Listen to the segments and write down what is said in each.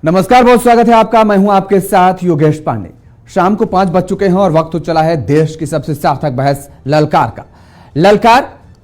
नमस्कार, बहुत स्वागत है आपका। मैं हूं आपके साथ योगेश पांडे। शाम को 5 बज चुके हैं और वक्त हो चला है देश की सबसे सार्थक बहस ललकार का। ललकार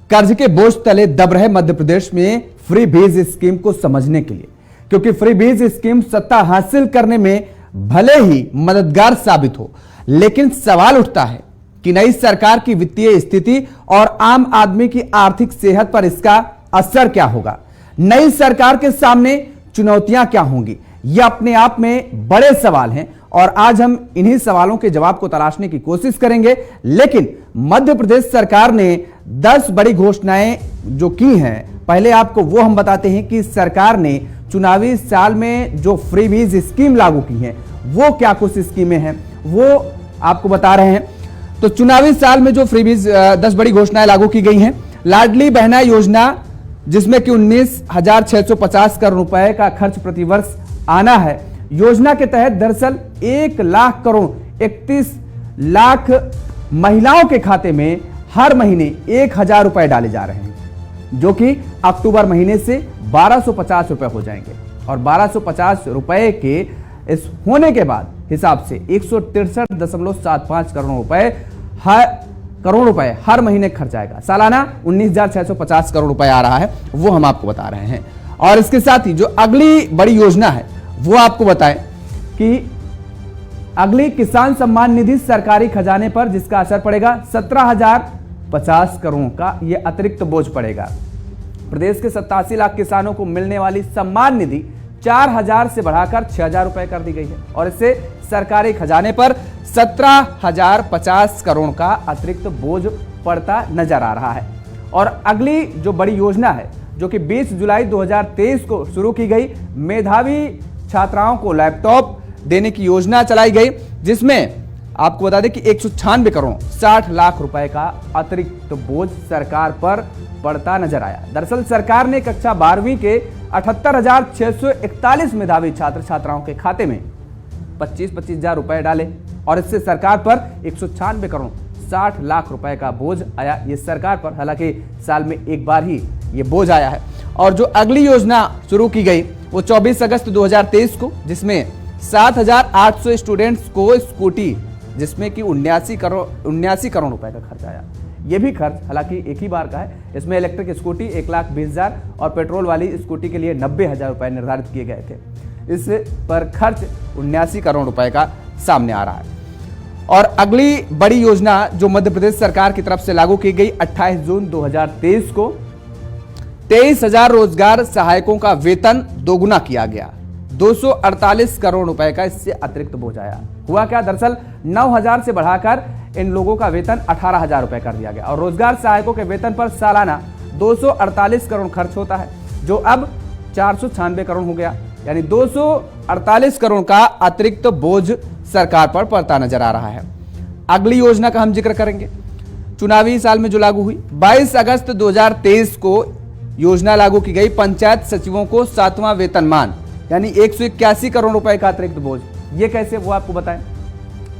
कर्ज के बोझ तले दब रहे मध्य प्रदेश में फ्री बीज स्कीम को समझने के लिए, क्योंकि फ्री बीज स्कीम सत्ता हासिल करने में भले ही मददगार साबित हो, लेकिन सवाल उठता है कि नई सरकार की वित्तीय स्थिति और आम आदमी की आर्थिक सेहत पर इसका असर क्या होगा। नई सरकार के सामने चुनौतियां क्या होंगी, यह अपने आप में बड़े सवाल हैं और आज हम इन्हीं सवालों के जवाब को तलाशने की कोशिश करेंगे। लेकिन मध्य प्रदेश सरकार ने 10 बड़ी घोषणाएं जो की हैं, पहले आपको वो हम बताते हैं कि सरकार ने चुनावी साल में जो फ्री बीज स्कीम लागू की है वो क्या कुछ स्कीमें हैं वो आपको बता रहे हैं। तो चुनावी साल में जो फ्री बीज 10 बड़ी घोषणाएं लागू की गई हैं। लाडली बहना योजना, जिसमें कि 19,650 करोड़ रुपए का खर्च प्रतिवर्ष आना है। योजना के तहत दरअसल 1 लाख करोड़ 31 लाख महिलाओं के खाते में हर महीने 1,000 रुपए डाले जा रहे हैं, जो कि अक्टूबर महीने से 1,250 रुपए हो जाएंगे। और 1,250 रुपए के इस होने के बाद हिसाब से 163.75 करोड़ रुपए हर महीने खर्च आएगा। सालाना 19,650 करोड़ रुपए आ रहा है, वो हम आपको बता रहे हैं। और इसके साथ ही जो अगली बड़ी योजना है वो आपको बताएं कि अगली किसान सम्मान निधि सरकारी खजाने पर जिसका असर पड़ेगा 17,050 करोड़ का ये अतिरिक्त बोझ पड़ेगा। प्रदेश के 87 लाख किसानों को मिलने वाली सम्मान निधि 4,000 से बढ़ाकर 6,000 रुपए कर दी गई है और इससे सरकारी खजाने पर 17,050 करोड़ का अतिरिक्त बोझ पड़ता नजर आ रहा है। और अगली जो बड़ी योजना है, जो कि 20 जुलाई 2023 को शुरू की गई, मेधावी छात्राओं को लैपटॉप देने की योजना चलाई गई, जिसमें आपको बता दें कि 196 करोड़ 60 लाख रुपए का अतिरिक्त बोझ सरकार पर पड़ता नजर आया। दरअसल सरकार ने कक्षा 12वीं के 78,641 मेधावी छात्र छात्राओं के खाते में 25-25 हजार रुपए डाले और इससे सरकार पर 196 करोड़ 60 लाख रुपए का बोझ आया। ये सरकार पर हालांकि साल में एक बार ही ये बोझ आया है। और जो अगली योजना शुरू की गई वो 24 अगस्त 2023 को, जिसमें 7,800 स्टूडेंट्स को स्कूटी, जिसमें कि 79 करोड़ रुपए का खर्च आया। ये भी खर्च हालांकि एक ही बार का है। इसमें इलेक्ट्रिक स्कूटी 1,20,000 और पेट्रोल वाली स्कूटी के लिए 90,000 रुपए निर्धारित किए गए थे। इस पर खर्च 79 करोड़ रुपए का सामने आ रहा है। और अगली बड़ी योजना जो मध्य प्रदेश सरकार की तरफ से लागू की गई 28 जून 2023 को, 23,000 रोजगार सहायकों का वेतन दोगुना किया गया। 248 करोड़ रुपए का इससे अतिरिक्त बोझ आया। हुआ क्या, दरअसल 9,000 से बढ़ाकर इन लोगों का वेतन 18,000 रुपए कर दिया गया और रोजगार सहायकों के वेतन पर सालाना 248 करोड़ खर्च होता है, जो अब 496 करोड़ हो गया। यानी 248 करोड़ का अतिरिक्त बोझ सरकार पर पड़ता नजर आ रहा है। अगली योजना का हम जिक्र करेंगे, चुनावी साल में जो लागू हुई 22 अगस्त 2023 को योजना लागू की गई। पंचायत सचिवों को 7वां वेतनमान यानी 181 करोड़ रुपए का अतिरिक्त बोझ। ये कैसे, वो आपको बताएं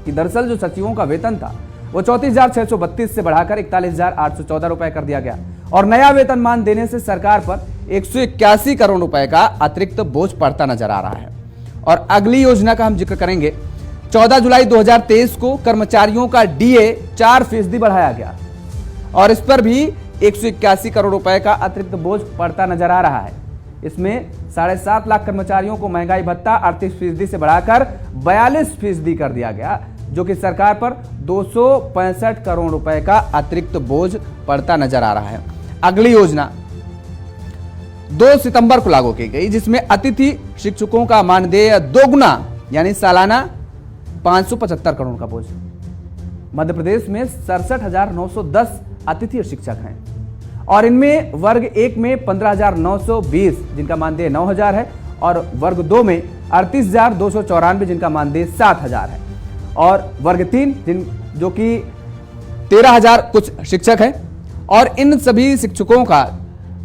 कि दरअसल जो सचिवों का वेतन था वो 34,632 से बढ़ाकर 41,814 रुपए कर दिया गया और नया वेतनमान देने से सरकार पर 181 करोड़ रुपए का अतिरिक्त बोझ पड़ता नजर आ रहा है। और अगली योजना का हम जिक्र करेंगे, 14 जुलाई 2023 को कर्मचारियों का डीए 4% बढ़ाया गया और इस पर भी 181 करोड़ रुपए का अतिरिक्त बोझ पड़ता नजर आ रहा है। इसमें 7.5 लाख कर्मचारियों को महंगाई भत्ता 38% से बढ़ाकर 42% कर दिया गया, जो कि सरकार पर 265 करोड़ रुपए का अतिरिक्त बोझ पड़ता नजर आ रहा है। अगली योजना 2 सितंबर को लागू की गई, जिसमें अतिथि शिक्षकों का मानदेय दोगुना यानी सालाना 575 करोड़ का बोझ। मध्य प्रदेश में 67,910 अतिथि शिक्षक हैं और इनमें वर्ग 1 में 15,920 जिनका मानदेय 9,000 है और वर्ग 2 में 38,294 जिनका मानदेय 7,000 है और वर्ग 3 जो कि 13,000 कुछ शिक्षक हैं। और इन सभी शिक्षकों का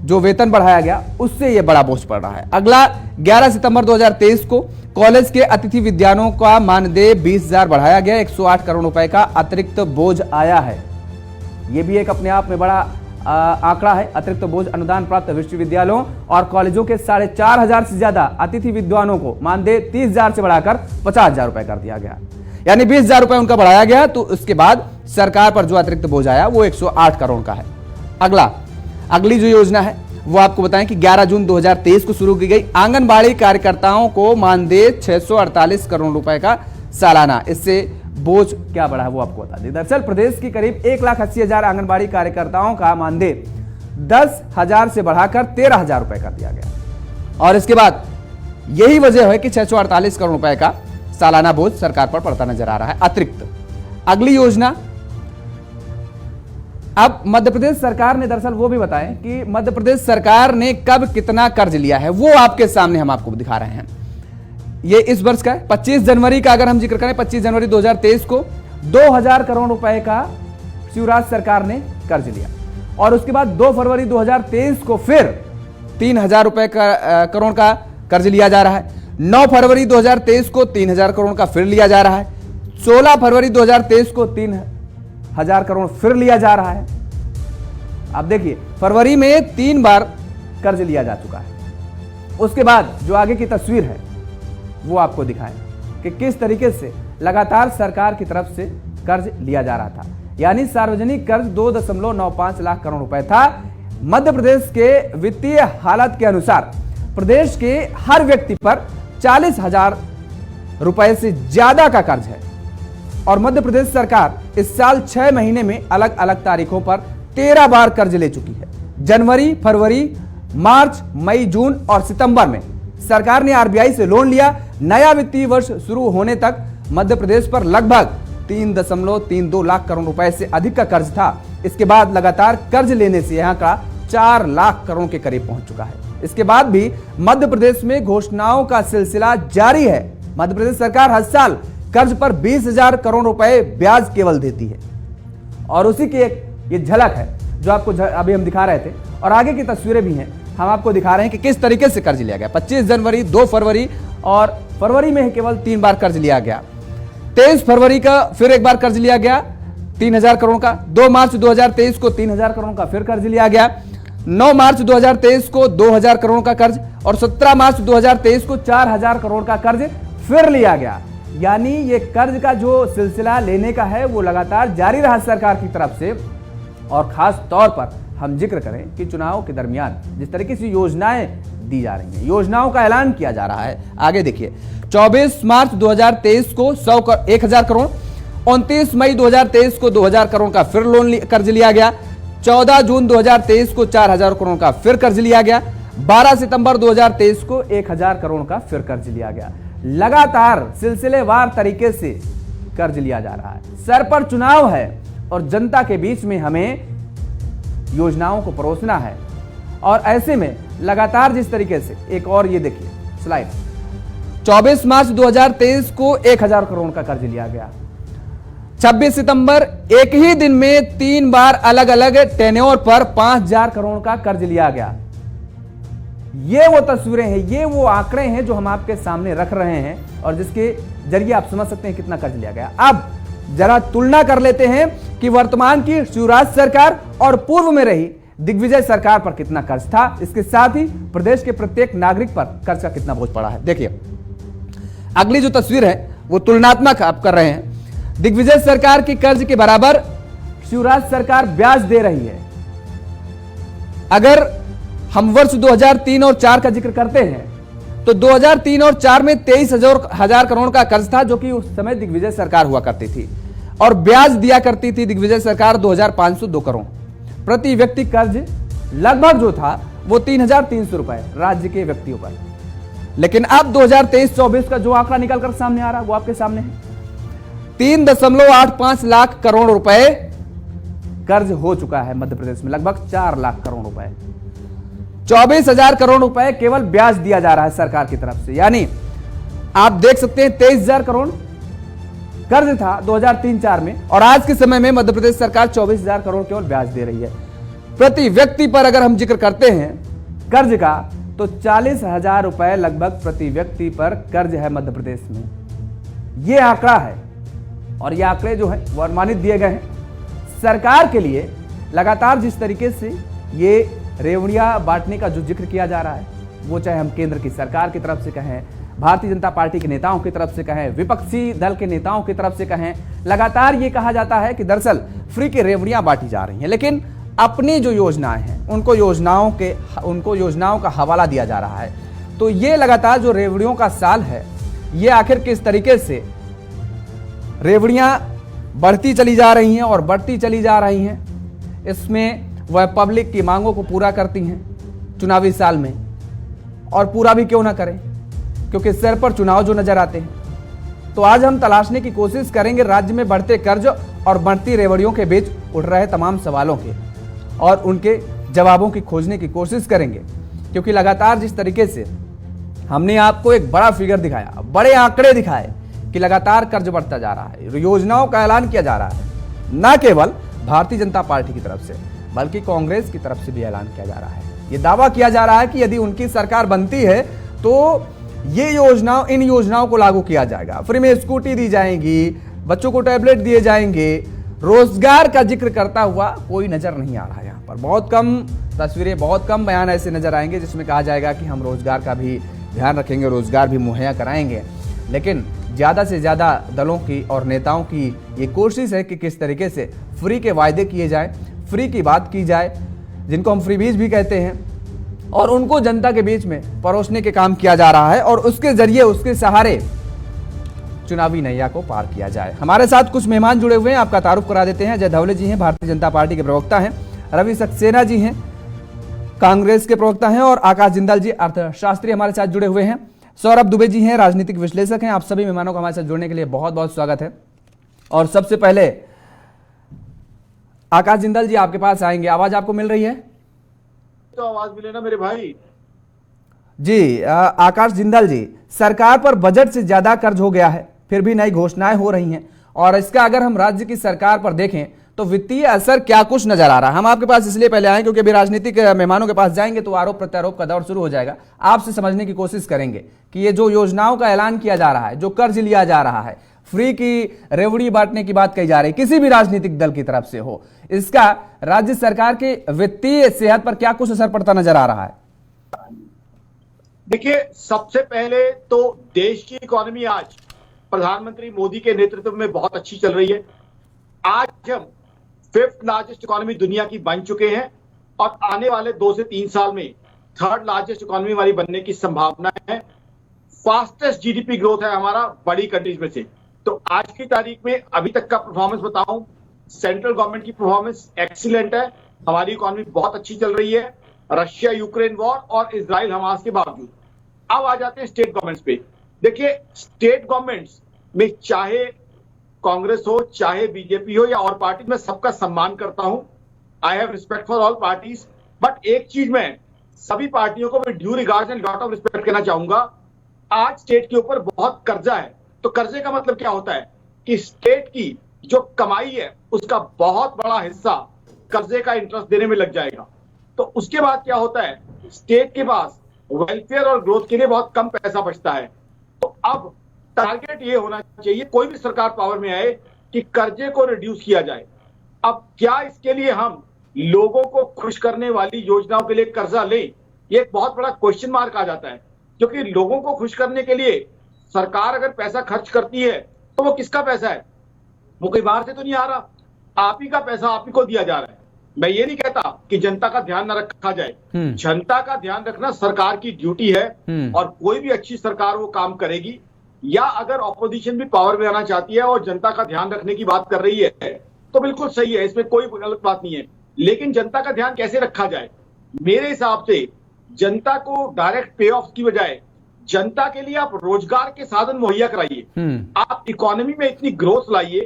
जो वेतन बढ़ाया गया उससे यह बड़ा बोझ पड़ रहा है। अगला 11 सितंबर 2023 को कॉलेज के अतिथि विद्यालयों का मानदेय 20,000 बढ़ाया गया। 108 करोड़ रुपए का अतिरिक्त बोझ आया है। यह भी एक अपने आप में बड़ा आंकड़ा है। अतिरिक्त बोझ अनुदान प्राप्त विश्वविद्यालयों और कॉलेजों के 4,500 से ज्यादा अतिथि विद्वानों को मानदेय 30,000 से बढ़ाकर 50,000 रुपए कर दिया गया, यानी 20,000 रुपए उनका बढ़ाया गया। तो उसके बाद सरकार पर जो अतिरिक्त बोझ आया वो 108 करोड़ का है। अगली जो योजना है वो आपको बताएं कि 11 जून 2023 को शुरू की गई। आंगनबाड़ी कार्यकर्ताओं को मानदेय 648 करोड़ रुपए का सालाना। इससे बोझ क्या बढ़ा है वो आपको बता दें। दरअसल प्रदेश की करीब 1,80,000 आंगनबाड़ी कार्यकर्ताओं का मानदेय 10,000 से बढ़ाकर 13,000 रुपए कर दिया गया और इसके बाद यही वजह है कि 648 करोड़ रुपए का सालाना बोझ सरकार पर पड़ता नजर आ रहा है अतिरिक्त। अगली योजना, अब मध्य प्रदेश सरकार ने दरअसल वो भी बताएं कि मध्य प्रदेश सरकार ने कब कितना कर्ज लिया है, वो आपके सामने हम आपको दिखा रहे हैं। ये इस वर्ष का है, 25 जनवरी का अगर हम जिक्र करें, 25 जनवरी 2023 को 2,000 करोड़ रुपए का शिवराज सरकार ने कर्ज लिया और उसके बाद 2 फरवरी 2023 को फिर 3,000 रुपए करोड़ का कर्ज लिया जा रहा है। 9 फरवरी 2023 को 3,000 करोड़ का फिर लिया जा रहा है। 16 फरवरी 2023 को 3,000 करोड़ फिर लिया जा रहा है। अब देखिए, फरवरी में 3 बार कर्ज लिया जा चुका है। उसके बाद जो आगे की तस्वीर है वो आपको दिखाएं कि किस तरीके से लगातार सरकार की तरफ से कर्ज लिया जा रहा था, यानी सार्वजनिक कर्ज 2.95 लाख करोड़ रुपए था। मध्य प्रदेश के वित्तीय हालत के अनुसार प्रदेश के हर व्यक्ति पर 40,000 रुपए से ज्यादा का कर्ज है और मध्य प्रदेश सरकार इस साल 6 महीने में अलग अलग तारीखों पर 13 बार कर्ज ले चुकी है। जनवरी, फरवरी, मार्च, मई, जून और सितंबर में सरकार ने आरबीआई से लोन लिया। नया वित्तीय वर्ष शुरू होने तक मध्य प्रदेश पर लगभग 3.32 लाख करोड़ रुपए से अधिक का कर्ज था। इसके बाद लगातार कर्ज लेने से यहां का 4 लाख करोड़ के करीब पहुंच चुका है। इसके बाद भी मध्य प्रदेश में घोषणाओं का सिलसिला जारी है। मध्य प्रदेश सरकार हर साल कर्ज पर 20,000 करोड़ रुपए ब्याज केवल देती है और उसी की एक ये झलक है जो आपको अभी हम दिखा रहे थे और आगे की तस्वीरें भी हैं। हम आपको दिखा रहे हैं कि किस तरीके से कर्ज लिया गया। 25 जनवरी, 2 फरवरी और फरवरी में केवल 3 बार कर्ज लिया गया। 23 फरवरी का फिर एक बार कर्ज लिया गया 3,000 करोड़ का। 2 मार्च 2023 को 3,000 करोड़ का फिर कर्ज लिया गया। 9 मार्च 2023 को 2,000 करोड़ का कर्ज और 17 मार्च 2023 को 4,000 करोड़ का कर्ज फिर लिया गया। यानी ये कर्ज का जो सिलसिला लेने का है वो लगातार जारी रहा सरकार की तरफ से। और खास तौर पर हम जिक्र करें कि चुनाव के दरमियान जिस तरीके से योजनाएं दी जा रही हैं, योजनाओं का ऐलान किया जा रहा है। आगे देखिए, 24 मार्च 2023 को 1,000 करोड़, 29 मई 2023 को 2,000 करोड़ का फिर कर्ज लिया गया। 14 जून 2023 को 4,000 करोड़ का फिर कर्ज लिया गया। 12 सितंबर 2023 को 1,000 करोड़ का फिर कर्ज लिया गया। लगातार सिलसिलेवार तरीके से कर्ज लिया जा रहा है। सर पर चुनाव है और जनता के बीच में हमें योजनाओं को परोसना है और ऐसे में लगातार जिस तरीके से, एक और ये देखिए स्लाइड, 24 मार्च 2023 को 1,000 करोड़ का कर्ज लिया गया। 26 सितंबर एक ही दिन में 3 बार अलग अलग टेन्योर पर 5,000 करोड़ का कर्ज लिया गया। ये वो तस्वीरें हैं, ये वो आंकड़े हैं जो हम आपके सामने रख रहे हैं और जिसके जरिए आप समझ सकते हैं कितना कर्ज लिया गया। अब जरा तुलना कर लेते हैं कि वर्तमान की शिवराज सरकार और पूर्व में रही दिग्विजय सरकार पर कितना कर्ज था। इसके साथ ही प्रदेश के प्रत्येक नागरिक पर कर्ज का कितना बोझ पड़ा है। देखिए, अगली जो तस्वीर है वो तुलनात्मक आप कर रहे हैं। दिग्विजय सरकार के कर्ज के बराबर शिवराज सरकार ब्याज दे रही है। अगर हम वर्ष 2003 और 4 का जिक्र करते हैं तो 2003 और 4 में 23,000 करोड़ का कर्ज था जो कि उस समय दिग्विजय सरकार हुआ करती थी और ब्याज दिया करती थी दिग्विजय सरकार 2,502 करोड़ प्रति व्यक्ति। कर्ज लगभग जो था वो 3,300 रुपए राज्य के व्यक्तियों पर। लेकिन अब 2023-24 का जो आंकड़ा निकलकर सामने आ रहा है वो आपके सामने है। 3.85 लाख करोड़ रुपए कर्ज हो चुका है मध्य प्रदेश में, लगभग 4 लाख करोड़ रुपए। 24,000 करोड़ रुपए केवल ब्याज दिया जा रहा है सरकार की तरफ से। यानी आप देख सकते हैं 23,000 करोड़ कर्ज था 2003-4 में और आज के समय में मध्य प्रदेश सरकार 24,000 करोड़ केवल ब्याज दे रही है प्रति व्यक्ति पर। अगर हम जिक्र करते हैं कर्ज का तो 40,000 रुपए लगभग प्रति व्यक्ति पर कर्ज है मध्य प्रदेश में। यह आंकड़ा है और ये आंकड़े जो है वो अनुमानित दिए गए हैं। सरकार के लिए लगातार जिस तरीके से ये रेवड़ियां बांटने का जो जिक्र किया जा रहा है, वो चाहे हम केंद्र की सरकार की तरफ से कहें, भारतीय जनता पार्टी के नेताओं की तरफ से कहें, विपक्षी दल के नेताओं की तरफ से कहें, लगातार ये कहा जाता है कि दरअसल फ्री की रेवड़ियां बांटी जा रही हैं, लेकिन अपनी जो योजनाएं हैं उनको योजनाओं का हवाला दिया जा रहा है। तो ये लगातार जो रेवड़ियों का साल है, ये आखिर किस तरीके से रेवड़ियां बढ़ती चली जा रही हैं और बढ़ती चली जा रही हैं, इसमें वह पब्लिक की मांगों को पूरा करती हैं चुनावी साल में, और पूरा भी क्यों ना करें क्योंकि सिर पर चुनाव जो नजर आते हैं। तो आज हम तलाशने की कोशिश करेंगे राज्य में बढ़ते कर्ज और बढ़ती रेवड़ियों के बीच उठ रहे तमाम सवालों के, और उनके जवाबों की खोजने की कोशिश करेंगे, क्योंकि लगातार जिस तरीके से हमने आपको एक बड़ा फिगर दिखाया, बड़े आंकड़े दिखाए कि लगातार कर्ज बढ़ता जा रहा है, योजनाओं का ऐलान किया जा रहा है, न केवल भारतीय जनता पार्टी की तरफ से बल्कि कांग्रेस की तरफ से भी ऐलान किया जा रहा है। ये दावा किया जा रहा है कि यदि उनकी सरकार बनती है तो इन योजनाओं को लागू किया जाएगा, फ्री में स्कूटी दी जाएंगी, बच्चों को टैबलेट दिए जाएंगे। रोजगार का जिक्र करता हुआ कोई नजर नहीं आ रहा है। यहाँ पर बहुत कम तस्वीरें, बहुत कम बयान ऐसे नजर आएंगे जिसमें कहा जाएगा कि हम रोजगार का भी ध्यान रखेंगे, रोजगार भी मुहैया कराएंगे। लेकिन ज्यादा से ज्यादा दलों की और नेताओं की ये कोशिश है कि किस तरीके से फ्री के वायदे किए जाए, फ्री की बात की जाए, जिनको हम फ्री बीज भी कहते हैं, और उनको जनता के बीच में परोसने के काम किया जा रहा है, और उसके जरिए, उसके सहारे चुनावी नैया को पार किया जाए। हमारे साथ कुछ मेहमान जुड़े हुए हैं, आपका तारुफ करा देते हैं। अजय धवले जी हैं, भारतीय जनता पार्टी के प्रवक्ता हैं, रवि सक्सेना जी हैं, कांग्रेस के प्रवक्ता हैं, और आकाश जिंदाल जी अर्थशास्त्री हमारे साथ जुड़े हुए हैं। सौरभ दुबे जी हैं, राजनीतिक विश्लेषक हैं। आप सभी मेहमानों का हमारे साथ जुड़ने के लिए बहुत बहुत स्वागत है। और सबसे पहले आकाश जिंदाल जी आपके पास आएंगे। आवाज आपको मिल रही है? तो आवाज मिले ना मेरे भाई जी। आकाश जिंदाल जी, सरकार पर बजट से ज्यादा कर्ज हो गया है, फिर भी नई घोषणाएं हो रही हैं, और इसका अगर हम राज्य की सरकार पर देखें तो वित्तीय असर क्या कुछ नजर आ रहा है? हम आपके पास इसलिए पहले आए क्योंकि अभी राजनीतिक मेहमानों के पास जाएंगे तो आरोप प्रत्यारोप का दौर शुरू हो जाएगा। आपसे समझने की कोशिश करेंगे कि ये जो योजनाओं का ऐलान किया जा रहा है, जो कर्ज लिया जा रहा है, फ्री की रेवड़ी बांटने की बात कही जा रही है, किसी भी राजनीतिक दल की तरफ से हो, इसका राज्य सरकार के वित्तीय सेहत पर क्या कुछ असर पड़ता नजर आ रहा है? देखिए, सबसे पहले तो देश की इकोनॉमी आज प्रधानमंत्री मोदी के नेतृत्व में बहुत अच्छी चल रही है। आज हम 5th लार्जेस्ट इकोनॉमी दुनिया की बन चुके हैं, और आने वाले 2 से 3 साल में 3rd लार्जेस्ट इकोनॉमी हमारी बनने की संभावना है। फास्टेस्ट जीडीपी ग्रोथ है हमारा बड़ी कंट्रीज में से। तो आज की तारीख में अभी तक का परफॉर्मेंस बताऊं, सेंट्रल गवर्नमेंट की परफॉर्मेंस एक्सीलेंट है, हमारी इकोनॉमी बहुत अच्छी चल रही है, रशिया यूक्रेन वॉर और इजराइल हमास के बावजूद। अब आ जाते हैं स्टेट गवर्नमेंट्स पे। देखिए, स्टेट गवर्नमेंट्स में चाहे कांग्रेस हो, चाहे बीजेपी हो या और पार्टी, मैं सबका सम्मान करता हूं। I have respect for all parties, but एक चीज मैं सभी पार्टियों को मैं due regard and lot of respect कहना चाहूंगा। आज स्टेट के ऊपर बहुत कर्जा है, तो कर्जे का मतलब क्या होता है कि स्टेट की जो कमाई है उसका बहुत बड़ा हिस्सा कर्जे का इंटरेस्ट देने में लग जाएगा। तो उसके बाद क्या होता है, स्टेट के पास वेलफेयर और ग्रोथ के लिए बहुत कम पैसा बचता है। तो अब टारगेट ये होना चाहिए, कोई भी सरकार पावर में आए, कि कर्जे को रिड्यूस किया जाए। अब क्या इसके लिए हम लोगों को खुश करने वाली योजनाओं के लिए कर्जा लें, ये एक बहुत बड़ा क्वेश्चन मार्क आ जाता है। क्योंकि लोगों को खुश करने के लिए सरकार अगर पैसा खर्च करती है तो वो किसका पैसा है? वो कोई बाहर से तो नहीं आ रहा, आप ही का पैसा आप ही को दिया जा रहा है। मैं ये नहीं कहता कि जनता का ध्यान न रखा जाए, जनता का ध्यान रखना सरकार की ड्यूटी है, और कोई भी अच्छी सरकार वो काम करेगी। या अगर ऑपोजिशन भी पावर में आना चाहती है और जनता का ध्यान रखने की बात कर रही है तो बिल्कुल सही है, इसमें कोई गलत बात नहीं है। लेकिन जनता का ध्यान कैसे रखा जाए? मेरे हिसाब से जनता को डायरेक्ट पे ऑफ की बजाय जनता के लिए आप रोजगार के साधन मुहैया कराइए। आप इकोनॉमी में इतनी ग्रोथ लाइए,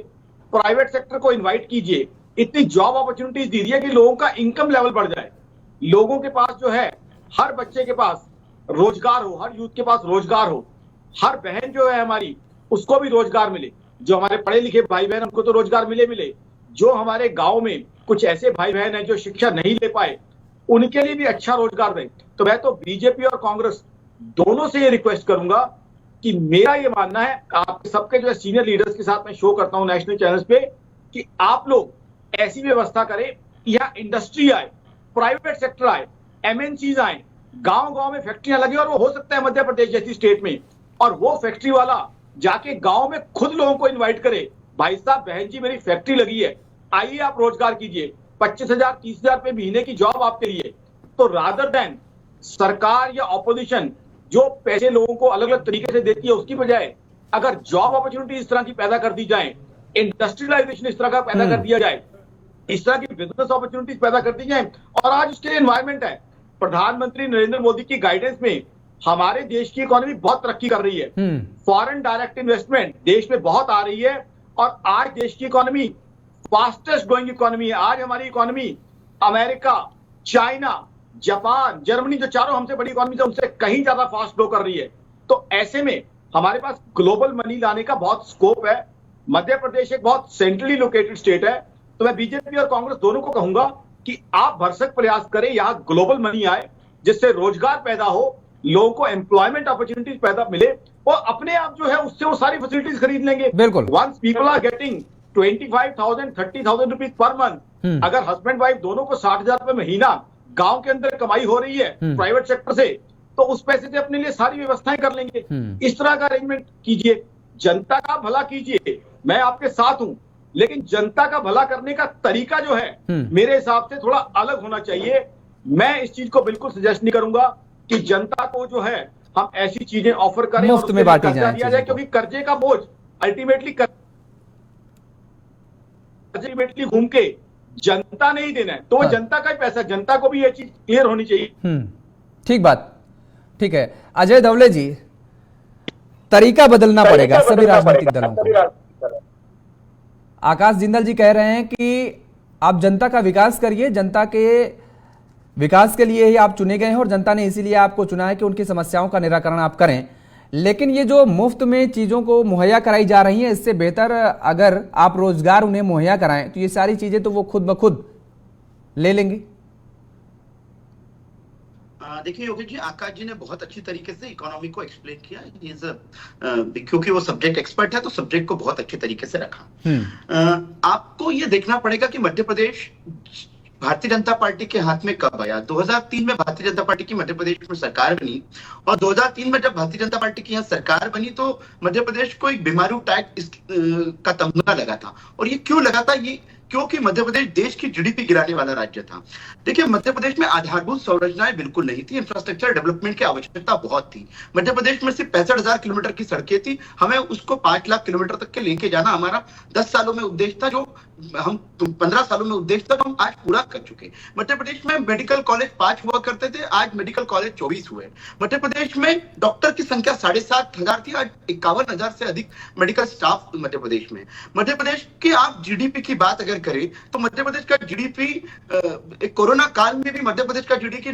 प्राइवेट सेक्टर को इन्वाइट कीजिए, इतनी जॉब अपॉर्चुनिटीज दीजिए कि लोगों का इनकम लेवल बढ़ जाए। लोगों के पास जो है, हर बच्चे के पास रोजगार हो, हर यूथ के पास रोजगार हो, हर बहन जो है हमारी उसको भी रोजगार मिले। जो हमारे पढ़े लिखे भाई बहन उनको तो रोजगार मिले, जो हमारे गांव में कुछ ऐसे भाई बहन हैं जो शिक्षा नहीं ले पाए उनके लिए भी अच्छा रोजगार दें। तो मैं तो बीजेपी और कांग्रेस दोनों से ये रिक्वेस्ट करूंगा कि मेरा ये मानना है, आप सबके जो सीनियर लीडर्स के साथ मैं शो करता हूं नेशनल चैनल्स पे, कि आप लोग ऐसी व्यवस्था करें यहाँ इंडस्ट्री आए, प्राइवेट सेक्टर आए, एमएनसीज आए, गांव गांव में फैक्ट्रियां लगी, और वो हो सकता है मध्य प्रदेश जैसी स्टेट में, और वो फैक्ट्री वाला जाके गांव में खुद लोगों को इन्वाइट करे, भाई साहब बहन जी मेरी फैक्ट्री लगी है, आइए आप रोजगार कीजिए, 25,000 30,000 रुपए महीने की जॉब आपके लिए। तो रादर देन सरकार या ऑपोजिशन जो पैसे लोगों को अलग अलग तरीके से देती है, उसकी बजाय अगर जॉब अपॉर्चुनिटी इस तरह की पैदा कर दी जाए, इंडस्ट्रियलाइजेशन इस तरह का पैदा कर दिया जाए, इस तरह की बिजनेस अपॉर्चुनिटीज पैदा कर दी जाए, और आज उसके लिए एनवायरमेंट है। प्रधानमंत्री नरेंद्र मोदी की गाइडेंस में हमारे देश की इकोनॉमी बहुत तरक्की कर रही है, फॉरेन डायरेक्ट इन्वेस्टमेंट देश में बहुत आ रही है, और आज देश की इकोनॉमी फास्टेस्ट ग्रोइंग इकोनॉमी है। आज हमारी economy America, China, Japan, Germany, जो चारों हमसे बड़ी इकोनॉमी है, उनसे कहीं ज्यादा फास्ट ग्रो कर रही है। तो ऐसे में हमारे पास ग्लोबल मनी लाने का बहुत स्कोप है। मध्य प्रदेश एक बहुत सेंट्रली लोकेटेड स्टेट है, तो मैं बीजेपी और कांग्रेस दोनों को कहूंगा कि आप भरसक प्रयास करें, यहाँ ग्लोबल मनी आए, जिससे रोजगार पैदा हो, लोगों को एम्प्लॉयमेंट अपॉर्चुनिटीज पैदा मिले, और अपने आप जो है उससे वो सारी फैसिलिटीज खरीद लेंगे। बिल्कुल। Once people are getting 25,000 30,000 rupees per month, अगर हस्बैंड वाइफ दोनों को 60,000 रुपए महीना गांव के अंदर कमाई हो रही है प्राइवेट सेक्टर से, तो उस पैसे से अपने लिए सारी व्यवस्थाएं कर लेंगे। इस तरह का अरेंजमेंट कीजिए, जनता का भला कीजिए, मैं आपके साथ हूं, लेकिन जनता का भला करने का तरीका जो है मेरे हिसाब से थोड़ा अलग होना चाहिए। मैं इस चीज को बिल्कुल सजेस्ट नहीं करूंगा कि जनता को जो है हम ऐसी चीजें ऑफर करें मुफ्त में बांटी दिया जाए, क्योंकि कर्जे का बोझ अल्टीमेटली घूम के जनता नहीं देना है, तो वो जनता का ही पैसा, जनता को भी ये चीज क्लियर होनी चाहिए। ठीक बात, ठीक है। अजय धवले जी, तरीका बदलना पड़ेगा सभी राजनीतिक दलों को। आकाश जिंदल जी कह रहे हैं कि आप जनता का विकास करिए, जनता के विकास के लिए ही आप चुने गए हैं और जनता ने इसीलिए आपको चुना है कि उनकी समस्याओं का निराकरण आप करें। लेकिन ये जो मुफ्त में चीजों को मुहैया कराई जा रही हैं, इससे बेहतर अगर आप रोजगार उन्हें मुहैया कराएं तो ये सारी चीजें तो वो खुद ब खुद ले लेंगी। देखिए योगी जी, आकाश जी ने बहुत अच्छी तरीके से इकोनॉमी को एक्सप्लेन किया, क्योंकि वो सब्जेक्ट एक्सपर्ट है तो सब्जेक्ट को बहुत अच्छे तरीके से रखा। आपको ये देखना पड़ेगा कि मध्य प्रदेश भारतीय जनता पार्टी के हाथ में कब आया। 2003 में भारतीय जनता पार्टी की मध्य प्रदेश में सरकार बनी, और 2003 में जब भारतीय जनता पार्टी की यहाँ सरकार बनी तो मध्य प्रदेश को एक बीमारू टैक्स का तमगा लगा था। और ये क्यों लगा था? ये क्योंकि मध्य प्रदेश देश की जीडीपी गिराने वाला राज्य था। देखिए, मध्य प्रदेश में आधारभूत संरचनाएं बिल्कुल नहीं थी, इंफ्रास्ट्रक्चर डेवलपमेंट की आवश्यकता बहुत थी। मध्य प्रदेश में सिर्फ 65,000 किलोमीटर की सड़कें थी, हमें उसको 5 लाख किलोमीटर तक के लेके जाना हमारा 10 सालों में उद्देश्य था, जो हम 15 सालों में उद्देश्य था, हम आज पूरा कर चुके। मध्य प्रदेश में मेडिकल कॉलेज 5 हुआ करते थे, आज मेडिकल कॉलेज 24 हुए। मध्य प्रदेश में डॉक्टर की संख्या 7,500 थी, आज 51,000 से अधिक मेडिकल स्टाफ मध्य प्रदेश में। मध्य प्रदेश की आप जीडीपी की बात अगर करें तो मध्य प्रदेश का जीडीपी कोरोना काल में भी मध्य प्रदेश का जीडीपी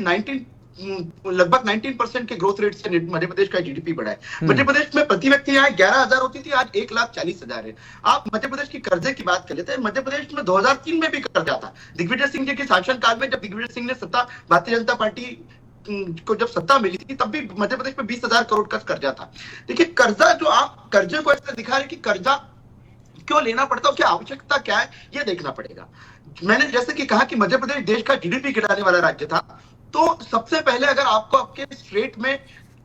लगभग 19% के ग्रोथ रेट से मध्य प्रदेश का जीडीपी बढ़ा है। मध्य प्रदेश में प्रति व्यक्ति यहाँ 11,000 होती थी, आज 1,40,000 है। आप मध्य प्रदेश की कर्जे की बात कर लेते हैं, मध्य प्रदेश में 2003 में भी कर्जा था। दिग्विजय सिंह जी के शासन काल में, जब दिग्विजय सिंह ने भारतीय जनता पार्टी को जब सत्ता मिली थी, तब भी मध्य प्रदेश में 20,000 करोड़ का कर्जा था। देखिए, कर्जा जो आप कर्जे को ऐसे दिखा रहे कि कर्जा क्यों लेना पड़ता है, क्या आवश्यकता क्या है, ये देखना पड़ेगा। मैंने जैसे कि कहा कि मध्य प्रदेश देश का जीडीपी गिराने वाला राज्य था, तो सबसे पहले अगर आपको आपके स्टेट में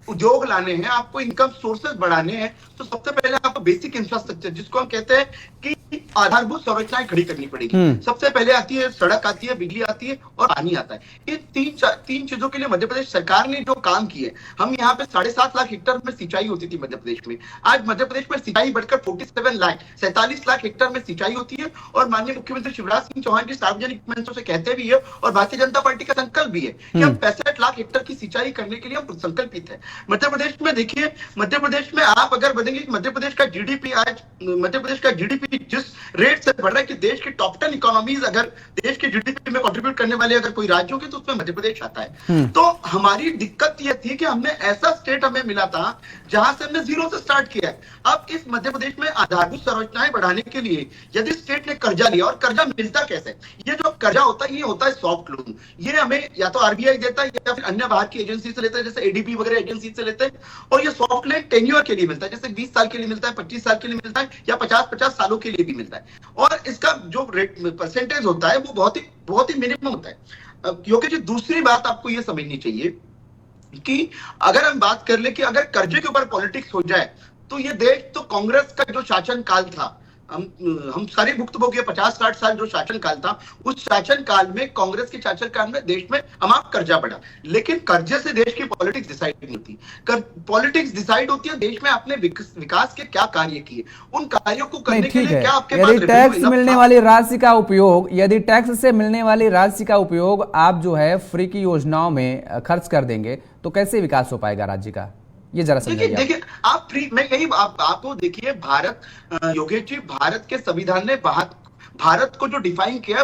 उद्योग लाने हैं, आपको इनकम सोर्सेज बढ़ाने हैं, तो सबसे पहले आपको बेसिक इंफ्रास्ट्रक्चर, जिसको हम कहते हैं कि आधारभूत संरचनाएं खड़ी करनी पड़ेगी। सबसे पहले आती है सड़क, आती है बिजली, आती है और पानी आता है। ये तीन चीजों के लिए मध्य प्रदेश सरकार ने जो काम किए, हम यहाँ पे 7.5 लाख हेक्टेयर में सिंचाई होती थी मध्य प्रदेश में, आज मध्य प्रदेश में सिंचाई बढ़कर 47 लाख हेक्टेयर में सिंचाई होती है। और माननीय मुख्यमंत्री शिवराज सिंह चौहान जी सार्वजनिक मंचों से कहते भी है, और भारतीय जनता पार्टी का संकल्प भी है कि हम 65 लाख हेक्टेयर की सिंचाई करने के लिए हम संकल्पित है। मध्य प्रदेश में देखिए, मध्य प्रदेश में आप अगर बढ़ेंगे, मध्य प्रदेश का जीडीपी आज मध्य प्रदेश का जीडीपी जिस रेट से बढ़ रहा है कि देश के टॉप 10 इकोनॉमीज अगर देश के जीडीपी में कंट्रीब्यूट करने वाले अगर कोई राज्य होंगे तो उसमें मध्य प्रदेश आता है। तो हमारी दिक्कत यह थी कि हमने ऐसा स्टेट हमें मिला था जहां से हमने जीरो से स्टार्ट किया है। अब इस मध्य प्रदेश में आधारभूत संरचनाएं बढ़ाने के लिए यदि स्टेट ने कर्जा लिया, और कर्जा मिलता कैसे, ये जो कर्जा होता है ये होता है सॉफ्ट लोन। ये हमें या तो आरबीआई देता है या फिर अन्य बाहर की एजेंसी से लेता है, जैसे एडीबी वगैरह एजेंसी से लेते हैं। और ये सॉफ्ट लोन टेन्योर के लिए मिलता है, जैसे 20 साल के लिए मिलता है, 25 साल के लिए मिलता है, या 50 सालों के लिए भी मिलता है, और इसका जो परसेंटेज होता है वो बहुत ही मिनिमम होता है। क्योंकि जो दूसरी बात आपको ये समझनी चाहिए कि अगर हम बात कर ले कि अगर कर्जे के ऊपर पॉलिटिक्स हो जाए तो ये देश, तो कांग्रेस का जो शासन काल था, हम सारी भुक्तभोगी 50-60 साल जो शासन काल था, उस शासन काल में, कांग्रेस के शासन काल में देश में अमाप कर्जा बढ़ा, लेकिन कर्जे से देश की पॉलिटिक्स डिसाइड नहीं होती। पॉलिटिक्स डिसाइड होती है देश में आपने विकास के क्या कार्य किए, उन कार्यों को करने के लिए क्या आपके पास यदि टैक्स मिलने वाली राशि का उपयोग, यदि टैक्स से मिलने वाली राशि का उपयोग आप जो है फ्री की योजनाओं में खर्च कर देंगे तो कैसे विकास हो पाएगा राज्य का, ये जरा समझाइए। देखिए आप फ्री, मैं यही आपको देखिए, भारत, योगेश जी, भारत के संविधान ने भारत को जो डिफाइन किया है,